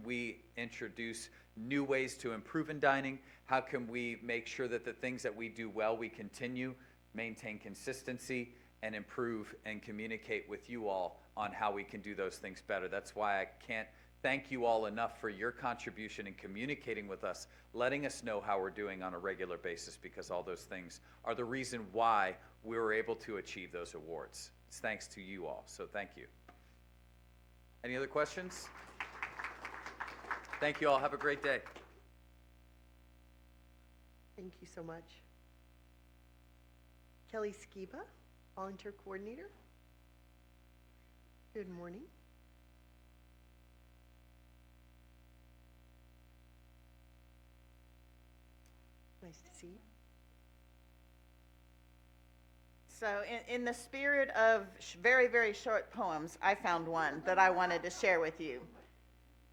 we introduce new ways to improve in dining? How can we make sure that the things that we do well, we continue, maintain consistency, and improve and communicate with you all on how we can do those things better. That's why I can't thank you all enough for your contribution in communicating with us, letting us know how we're doing on a regular basis, because all those things are the reason why we were able to achieve those awards. It's thanks to you all, so thank you. Any other questions? Thank you all. Have a great day. Thank you so much. Kelly Skiba, Volunteer Coordinator. Good morning. Nice to see you. So in the spirit of very, very short poems, I found one that I wanted to share with you.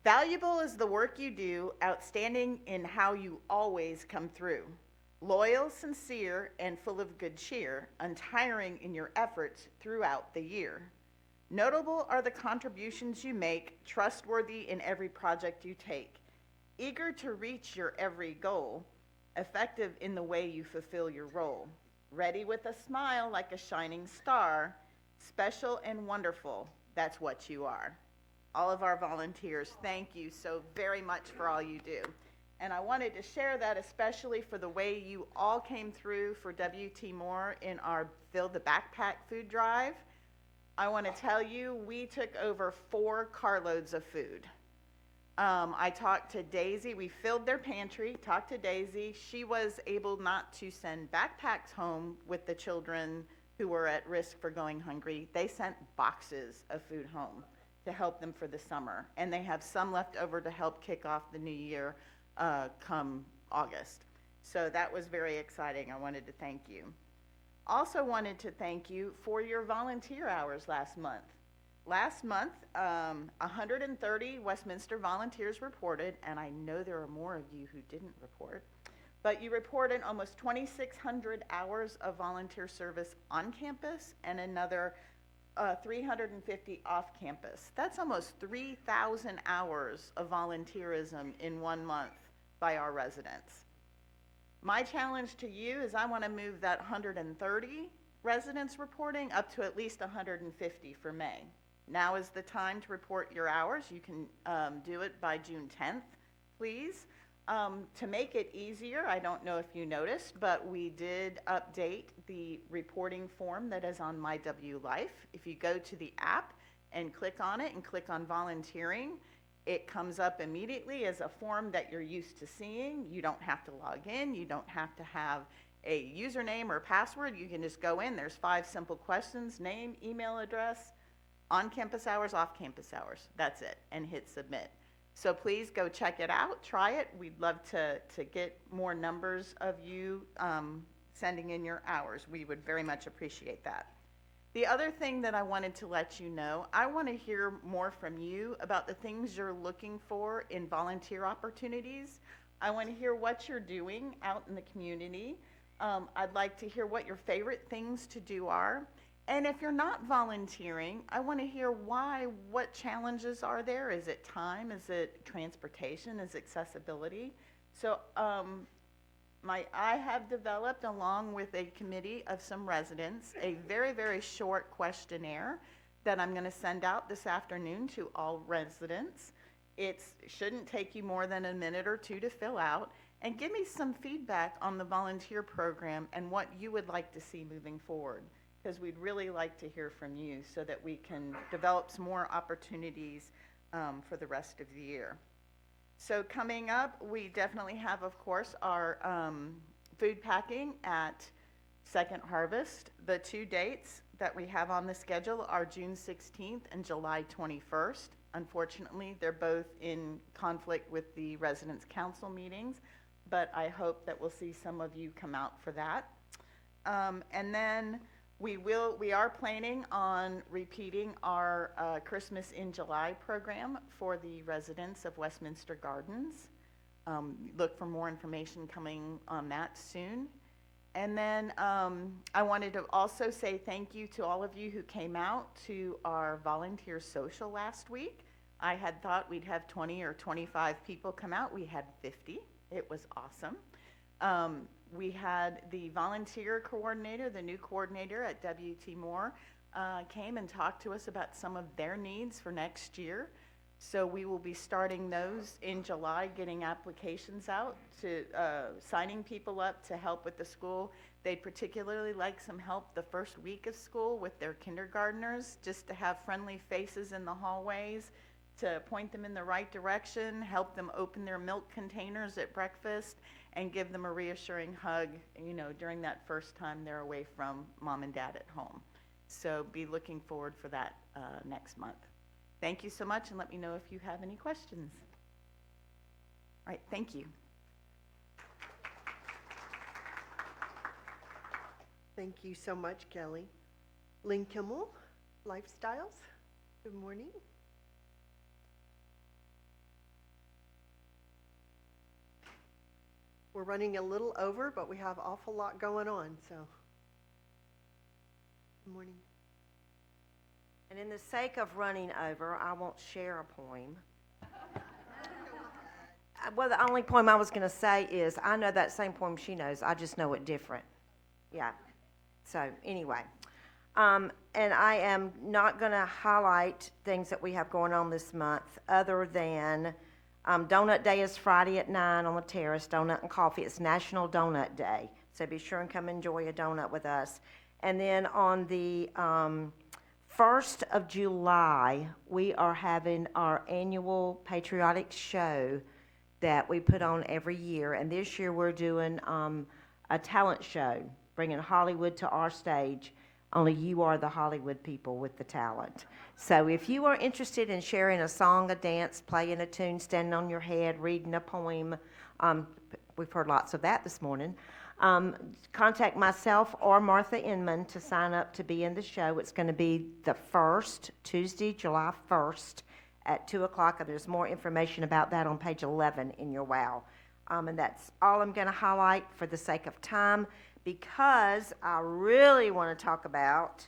Valuable is the work you do, outstanding in how you always come through. Loyal, sincere, and full of good cheer, untiring in your efforts throughout the year. Notable are the contributions you make, trustworthy in every project you take, eager to reach your every goal, effective in the way you fulfill your role, ready with a smile like a shining star, special and wonderful, that's what you are. All of our volunteers, thank you so very much for all you do. And I wanted to share that especially for the way you all came through for W.T. Moore in our Fill the Backpack food drive. I want to tell you, we took over 4 carloads of food. I talked to Daisy. We filled their pantry, talked to Daisy. She was able not to send backpacks home with the children who were at risk for going hungry. They sent boxes of food home to help them for the summer. And they have some left over to help kick off the new year come August. So that was very exciting. I wanted to thank you. Also wanted to thank you for your volunteer hours last month. Last month, 130 Westminster volunteers reported, and I know there are more of you who didn't report, but you reported almost 2,600 hours of volunteer service on campus and another 350 off campus. That's almost 3,000 hours of volunteerism in 1 month by our residents. My challenge to you is I want to move that 130 residents reporting up to at least 150 for May. Now is the time to report your hours. You can do it by June 10th, please. To make it easier, I don't know if you noticed, but we did update the reporting form that is on MyWLife. If you go to the app and click on it and click on volunteering, it comes up immediately as a form that you're used to seeing. You don't have to log in. You don't have to have a username or password. You can just go in. There's 5 simple questions: name, email address, on-campus hours, off-campus hours. That's it, and hit submit. So please go check it out, try it. We'd love to get more numbers of you sending in your hours. We would very much appreciate that. The other thing that I wanted to let you know, I want to hear more from you about the things you're looking for in volunteer opportunities. I want to hear what you're doing out in the community. I'd like to hear what your favorite things to do are. And if you're not volunteering, I want to hear why. What challenges are there? Is it time? Is it transportation? Is it accessibility? So I have developed, along with a committee of some residents, a very, very short questionnaire that I'm going to send out this afternoon to all residents. It shouldn't take you more than a minute or 2 to fill out. And give me some feedback on the volunteer program and what you would like to see moving forward, because we'd really like to hear from you so that we can develop some more opportunities for the rest of the year. So coming up, we definitely have, of course, our food packing at Second Harvest. The 2 dates that we have on the schedule are June 16th and July 21st. Unfortunately, they're both in conflict with the Residents' Council meetings, but I hope that we'll see some of you come out for that. And then we are planning on repeating our Christmas in July program for the residents of Westminster Gardens. Look for more information coming on that soon. And then I wanted to also say thank you to all of you who came out to our volunteer social last week. I had thought we'd have 20 or 25 people come out. We had 50. It was awesome. We had the volunteer coordinator, the new coordinator at W.T. Moore, came and talked to us about some of their needs for next year. So we will be starting those in July, getting applications out to signing people up to help with the school. They'd particularly like some help the first week of school with their kindergartners, just to have friendly faces in the hallways, to point them in the right direction, help them open their milk containers at breakfast, and give them a reassuring hug, during that first time they're away from mom and dad at home. So be looking forward for that next month. Thank you so much, and let me know if you have any questions. All right, thank you. Thank you so much, Kelly. Lynn Kimmel, Lifestyles. Good morning. We're running a little over, but we have awful lot going on, so. Good morning. And in the sake of running over, I won't share a poem. Well, the only poem I was going to say is, I know that same poem she knows, I just know it different. Yeah. So, anyway. And I am not going to highlight things that we have going on this month other than Donut Day is Friday at 9 on the terrace, Donut and Coffee. It's National Donut Day, so be sure and come enjoy a donut with us. And then on the 1st of July, we are having our annual patriotic show that we put on every year. And this year we're doing a talent show, bringing Hollywood to our stage. Only you are the Hollywood people with the talent. So if you are interested in sharing a song, a dance, playing a tune, standing on your head, reading a poem, we've heard lots of that this morning, contact myself or Martha Inman to sign up to be in the show. It's going to be the 1st, Tuesday, July 1st at 2 o'clock. And there's more information about that on page 11 in your WOW. And that's all I'm going to highlight for the sake of time, because I really want to talk about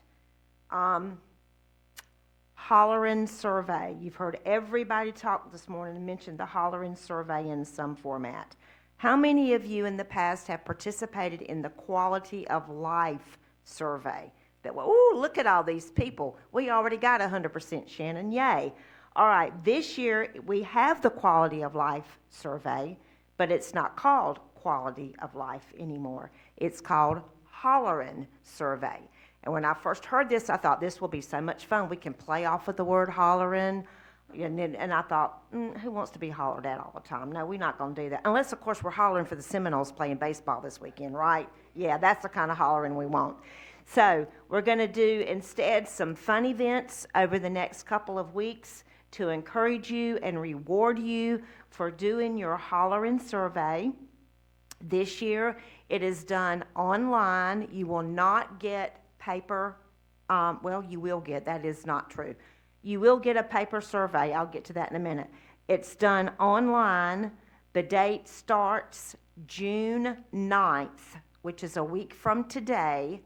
Hollerin' Survey. You've heard everybody talk this morning and mention the Hollerin' Survey in some format. How many of you in the past have participated in the Quality of Life Survey? That, well, ooh, look at all these people. We already got 100%, Shannon, yay. All right, this year we have the Quality of Life Survey, but it's not called Quality of Life anymore. It's called Hollerin' Survey. And when I first heard this, I thought this will be so much fun. We can play off with the word hollerin'. And I thought, who wants to be hollered at all the time? No, we're not going to do that. Unless, of course, we're hollering for the Seminoles playing baseball this weekend, right? Yeah, that's the kind of hollering we want. So we're going to do instead some fun events over the next couple of weeks to encourage you and reward you for doing your Hollerin' Survey. This year, it is done online. You will not get paper. Well, you will get. That is not true. You will get a paper survey. I'll get to that in a minute. It's done online. The date starts June 9th, which is a week from today,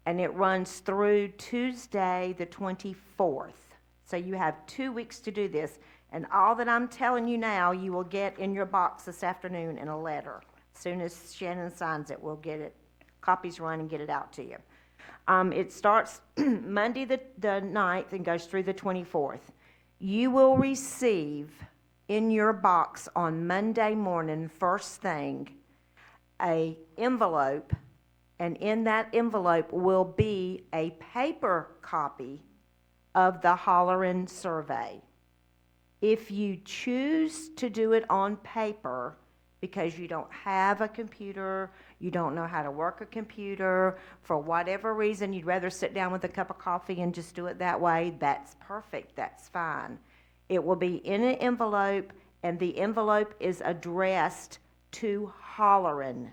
and it runs through Tuesday the 24th. So you have 2 weeks to do this. And all that I'm telling you now, you will get in your box this afternoon in a letter. As soon as Shannon signs it, we'll get it, copies run and get it out to you. It starts Monday the 9th and goes through the 24th. You will receive in your box on Monday morning, first thing, a envelope, and in that envelope will be a paper copy of the Hollerin' Survey. If you choose to do it on paper because you don't have a computer, you don't know how to work a computer, for whatever reason you'd rather sit down with a cup of coffee and just do it that way, that's perfect, that's fine. It will be in an envelope, and the envelope is addressed to Hollerin'.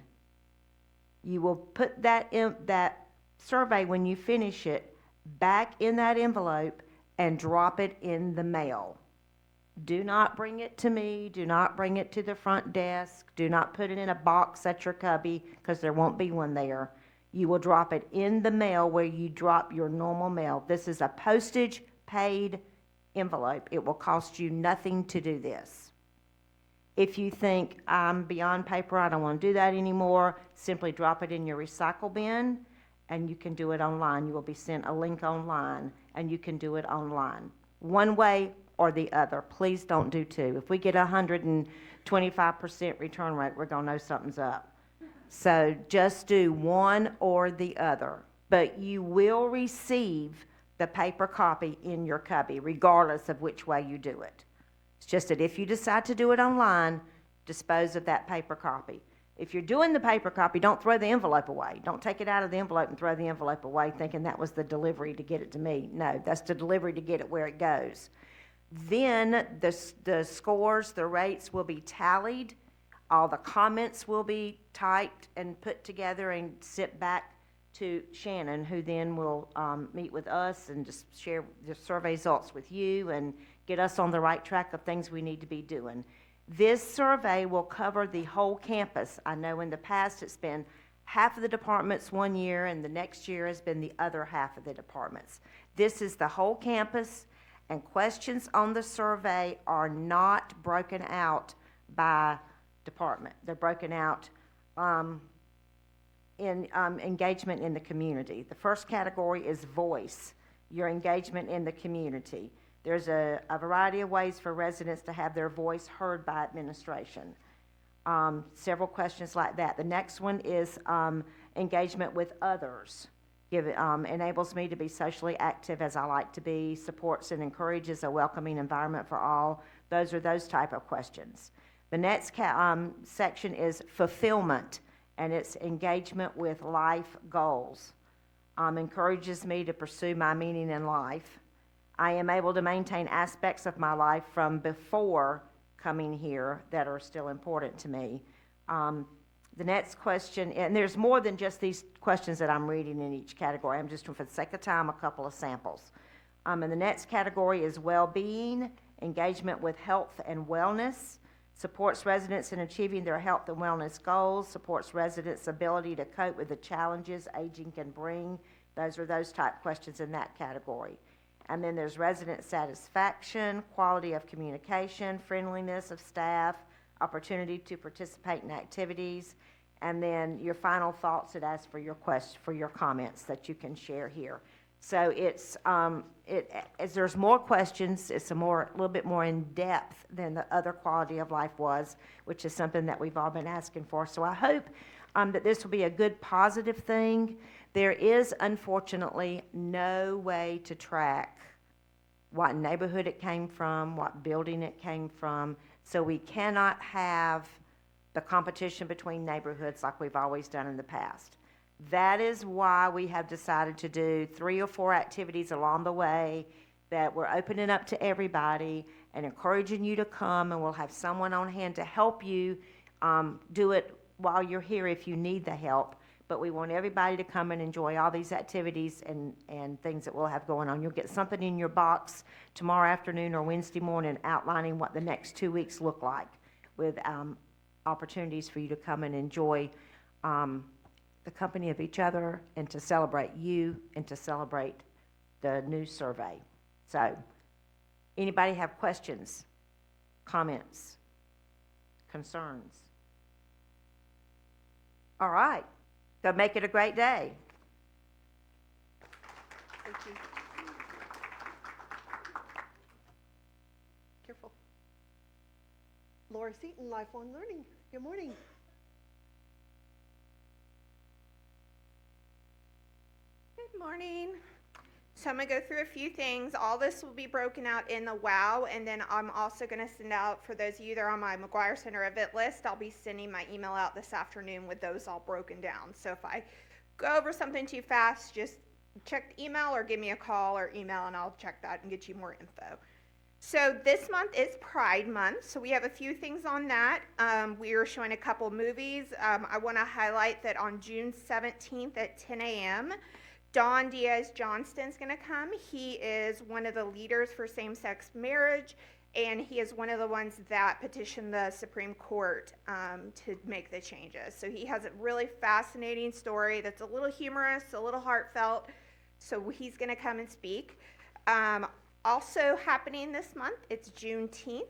You will put that survey, when you finish it, back in that envelope and drop it in the mail. Do not bring it to me. Do not bring it to the front desk. Do not put it in a box at your cubby, because there won't be one there. You will drop it in the mail where you drop your normal mail. This is a postage paid envelope. It will cost you nothing to do this. If you think, I'm beyond paper, I don't want to do that anymore, simply drop it in your recycle bin, and you can do it online. You will be sent a link online, and you can do it online. One way or the other. Please don't do two. If we get 125% return rate, we're going to know something's up. So just do one or the other. But you will receive the paper copy in your cubby, regardless of which way you do it. It's just that if you decide to do it online, dispose of that paper copy. If you're doing the paper copy, don't throw the envelope away. Don't take it out of the envelope and throw the envelope away thinking that was the delivery to get it to me. No, that's the delivery to get it where it goes. Then the scores, the rates will be tallied. All the comments will be typed and put together and sent back to Shannon, who then will meet with us and just share the survey results with you and get us on the right track of things we need to be doing. This survey will cover the whole campus. I know in the past it's been half of the departments one year, and the next year has been the other half of the departments. This is the whole campus, and questions on the survey are not broken out by department. They're broken out in engagement in the community. The first category is voice, your engagement in the community. There's a variety of ways for residents to have their voice heard by administration. Several questions like that. The next one is engagement with others. Enables me to be socially active as I like to be, supports and encourages a welcoming environment for all. Those are those type of questions. The next section is fulfillment, and it's engagement with life goals. Encourages me to pursue my meaning in life. I am able to maintain aspects of my life from before coming here that are still important to me. The next question, and there's more than just these questions that I'm reading in each category. I'm just, for the sake of time, a couple of samples. And the next category is well-being, engagement with health and wellness, supports residents in achieving their health and wellness goals, supports residents' ability to cope with the challenges aging can bring. Those are those type questions in that category. And then there's resident satisfaction, quality of communication, friendliness of staff, opportunity to participate in activities, and then your final thoughts. It asks for your comments that you can share here. So it's as there's more questions, it's a little bit more in depth than the other quality of life was, which is something that we've all been asking for. So I hope that this will be a good positive thing. There is unfortunately no way to track what neighborhood it came from, what building it came from. So we cannot have the competition between neighborhoods like we've always done in the past. That is why we have decided to do 3 or 4 activities along the way that we're opening up to everybody and encouraging you to come, and we'll have someone on hand to help you do it while you're here if you need the help. But we want everybody to come and enjoy all these activities and things that we'll have going on. You'll get something in your box tomorrow afternoon or Wednesday morning outlining what the next 2 weeks look like, with opportunities for you to come and enjoy the company of each other, and to celebrate you and to celebrate the new survey. So, anybody have questions, comments, concerns? All right. Go make it a great day. Thank you. Careful. Laura Seaton, Lifelong Learning. Good morning. Good morning. So I'm going to go through a few things. All this will be broken out in the WOW, and then I'm also going to send out, for those of you that are on my McGuire Center event list, I'll be sending my email out this afternoon with those all broken down. So if I go over something too fast, just check the email or give me a call or email, and I'll check that and get you more info. So this month is Pride Month, so we have a few things on that. We are showing a couple movies. I want to highlight that on June 17th at 10 a.m., Don Diaz Johnston's going to come. He is one of the leaders for same-sex marriage, and he is one of the ones that petitioned the Supreme Court to make the changes. So he has a really fascinating story that's a little humorous, a little heartfelt, so he's going to come and speak. Also happening this month, it's Juneteenth.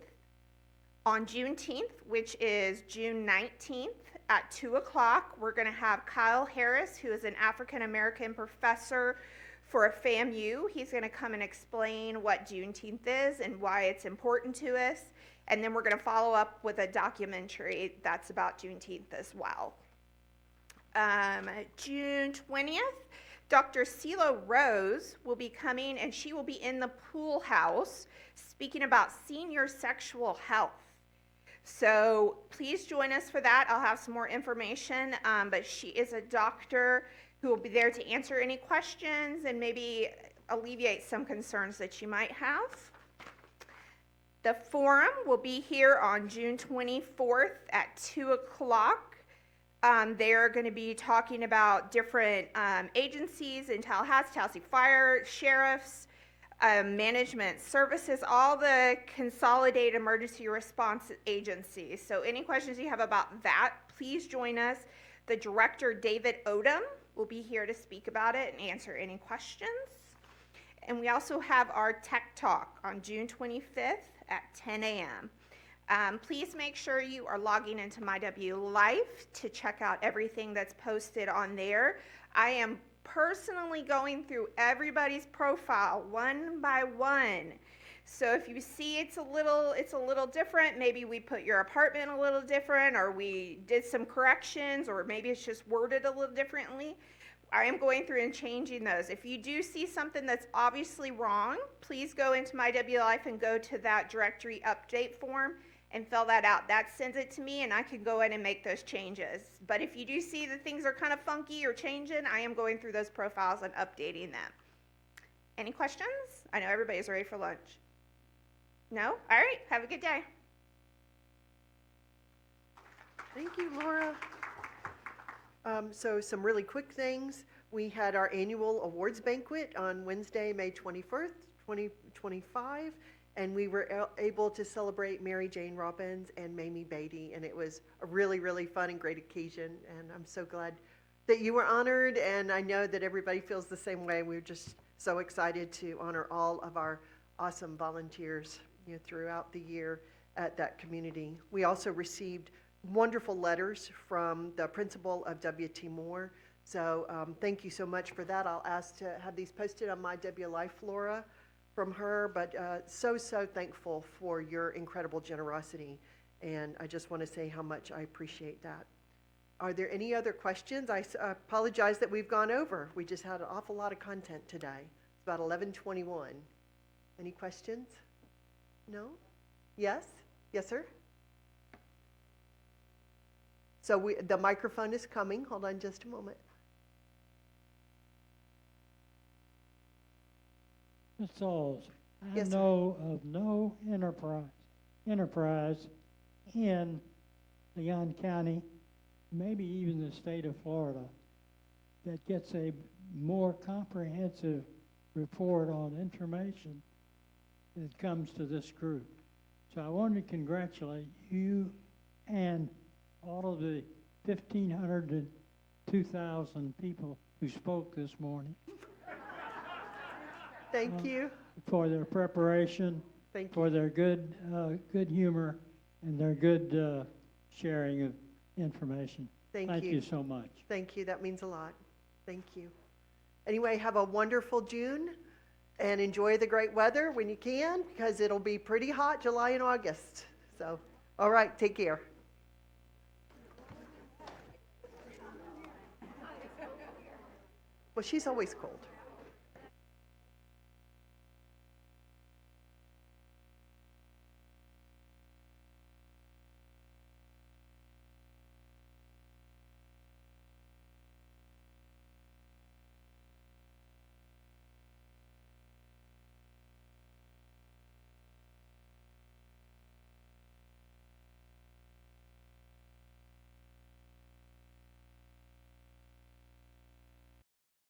On Juneteenth, which is June 19th at 2 o'clock, we're going to have Kyle Harris, who is an African-American professor for FAMU. He's going to come and explain what Juneteenth is and why it's important to us. And then we're going to follow up with a documentary that's about Juneteenth as well. June 20th, Dr. CeeLo Rose will be coming, and she will be in the Pool House speaking about senior sexual health. So please join us for that. I'll have some more information, but she is a doctor who will be there to answer any questions and maybe alleviate some concerns that you might have. The forum will be here on June 24th at 2 o'clock. They're going to be talking about different agencies in Tallahassee, Tallahassee Fire, sheriffs, management services, all the consolidated emergency response agencies. So any questions you have about that, please join us. The director, David Odom, will be here to speak about it and answer any questions. And we also have our Tech Talk on June 25th at 10 a.m. Please make sure you are logging into MyW Life to check out everything that's posted on there. I am personally going through everybody's profile one by one. So if you see it's a little different, maybe we put your apartment a little different, or we did some corrections, or maybe it's just worded a little differently. I am going through and changing those. If you do see something that's obviously wrong, please go into MyW Life and go to that directory update form and fill that out. That sends it to me, and I can go in and make those changes. But if you do see that things are kind of funky or changing, I am going through those profiles and updating them. Any questions? I know everybody's ready for lunch. No? All right. Have a good day. Thank you, Laura. So some really quick things. We had our annual awards banquet on Wednesday, May 21st, 2025, and we were able to celebrate Mary Jane Robbins and Mamie Beatty, and it was a really, really fun and great occasion, and I'm so glad that you were honored, and I know that everybody feels the same way. We're just so excited to honor all of our awesome volunteers, throughout the year at that community. We also received wonderful letters from the principal of W.T. Moore. So thank you so much for that. I'll ask to have these posted on MyW Life, Laura, from her. But so thankful for your incredible generosity. And I just want to say how much I appreciate that. Are there any other questions? I apologize that we've gone over. We just had an awful lot of content today. It's about 11:21. Any questions? No? Yes? Yes, sir? So the microphone is coming. Hold on just a moment. Ms. Sauls, I Yes, sir. know of no enterprise in Leon County, maybe even the state of Florida, that gets a more comprehensive report on information that comes to this group. So I want to congratulate you and all of the 1,500 to 2,000 people who spoke this morning. Thank you. For their preparation, Thank you. for their good humor, and their good sharing of information. Thank you. you so much. Thank you. That means a lot. Thank you. Anyway, have a wonderful June and enjoy the great weather when you can, because it'll be pretty hot July and August. So, all right, take care. Well, she's always cold.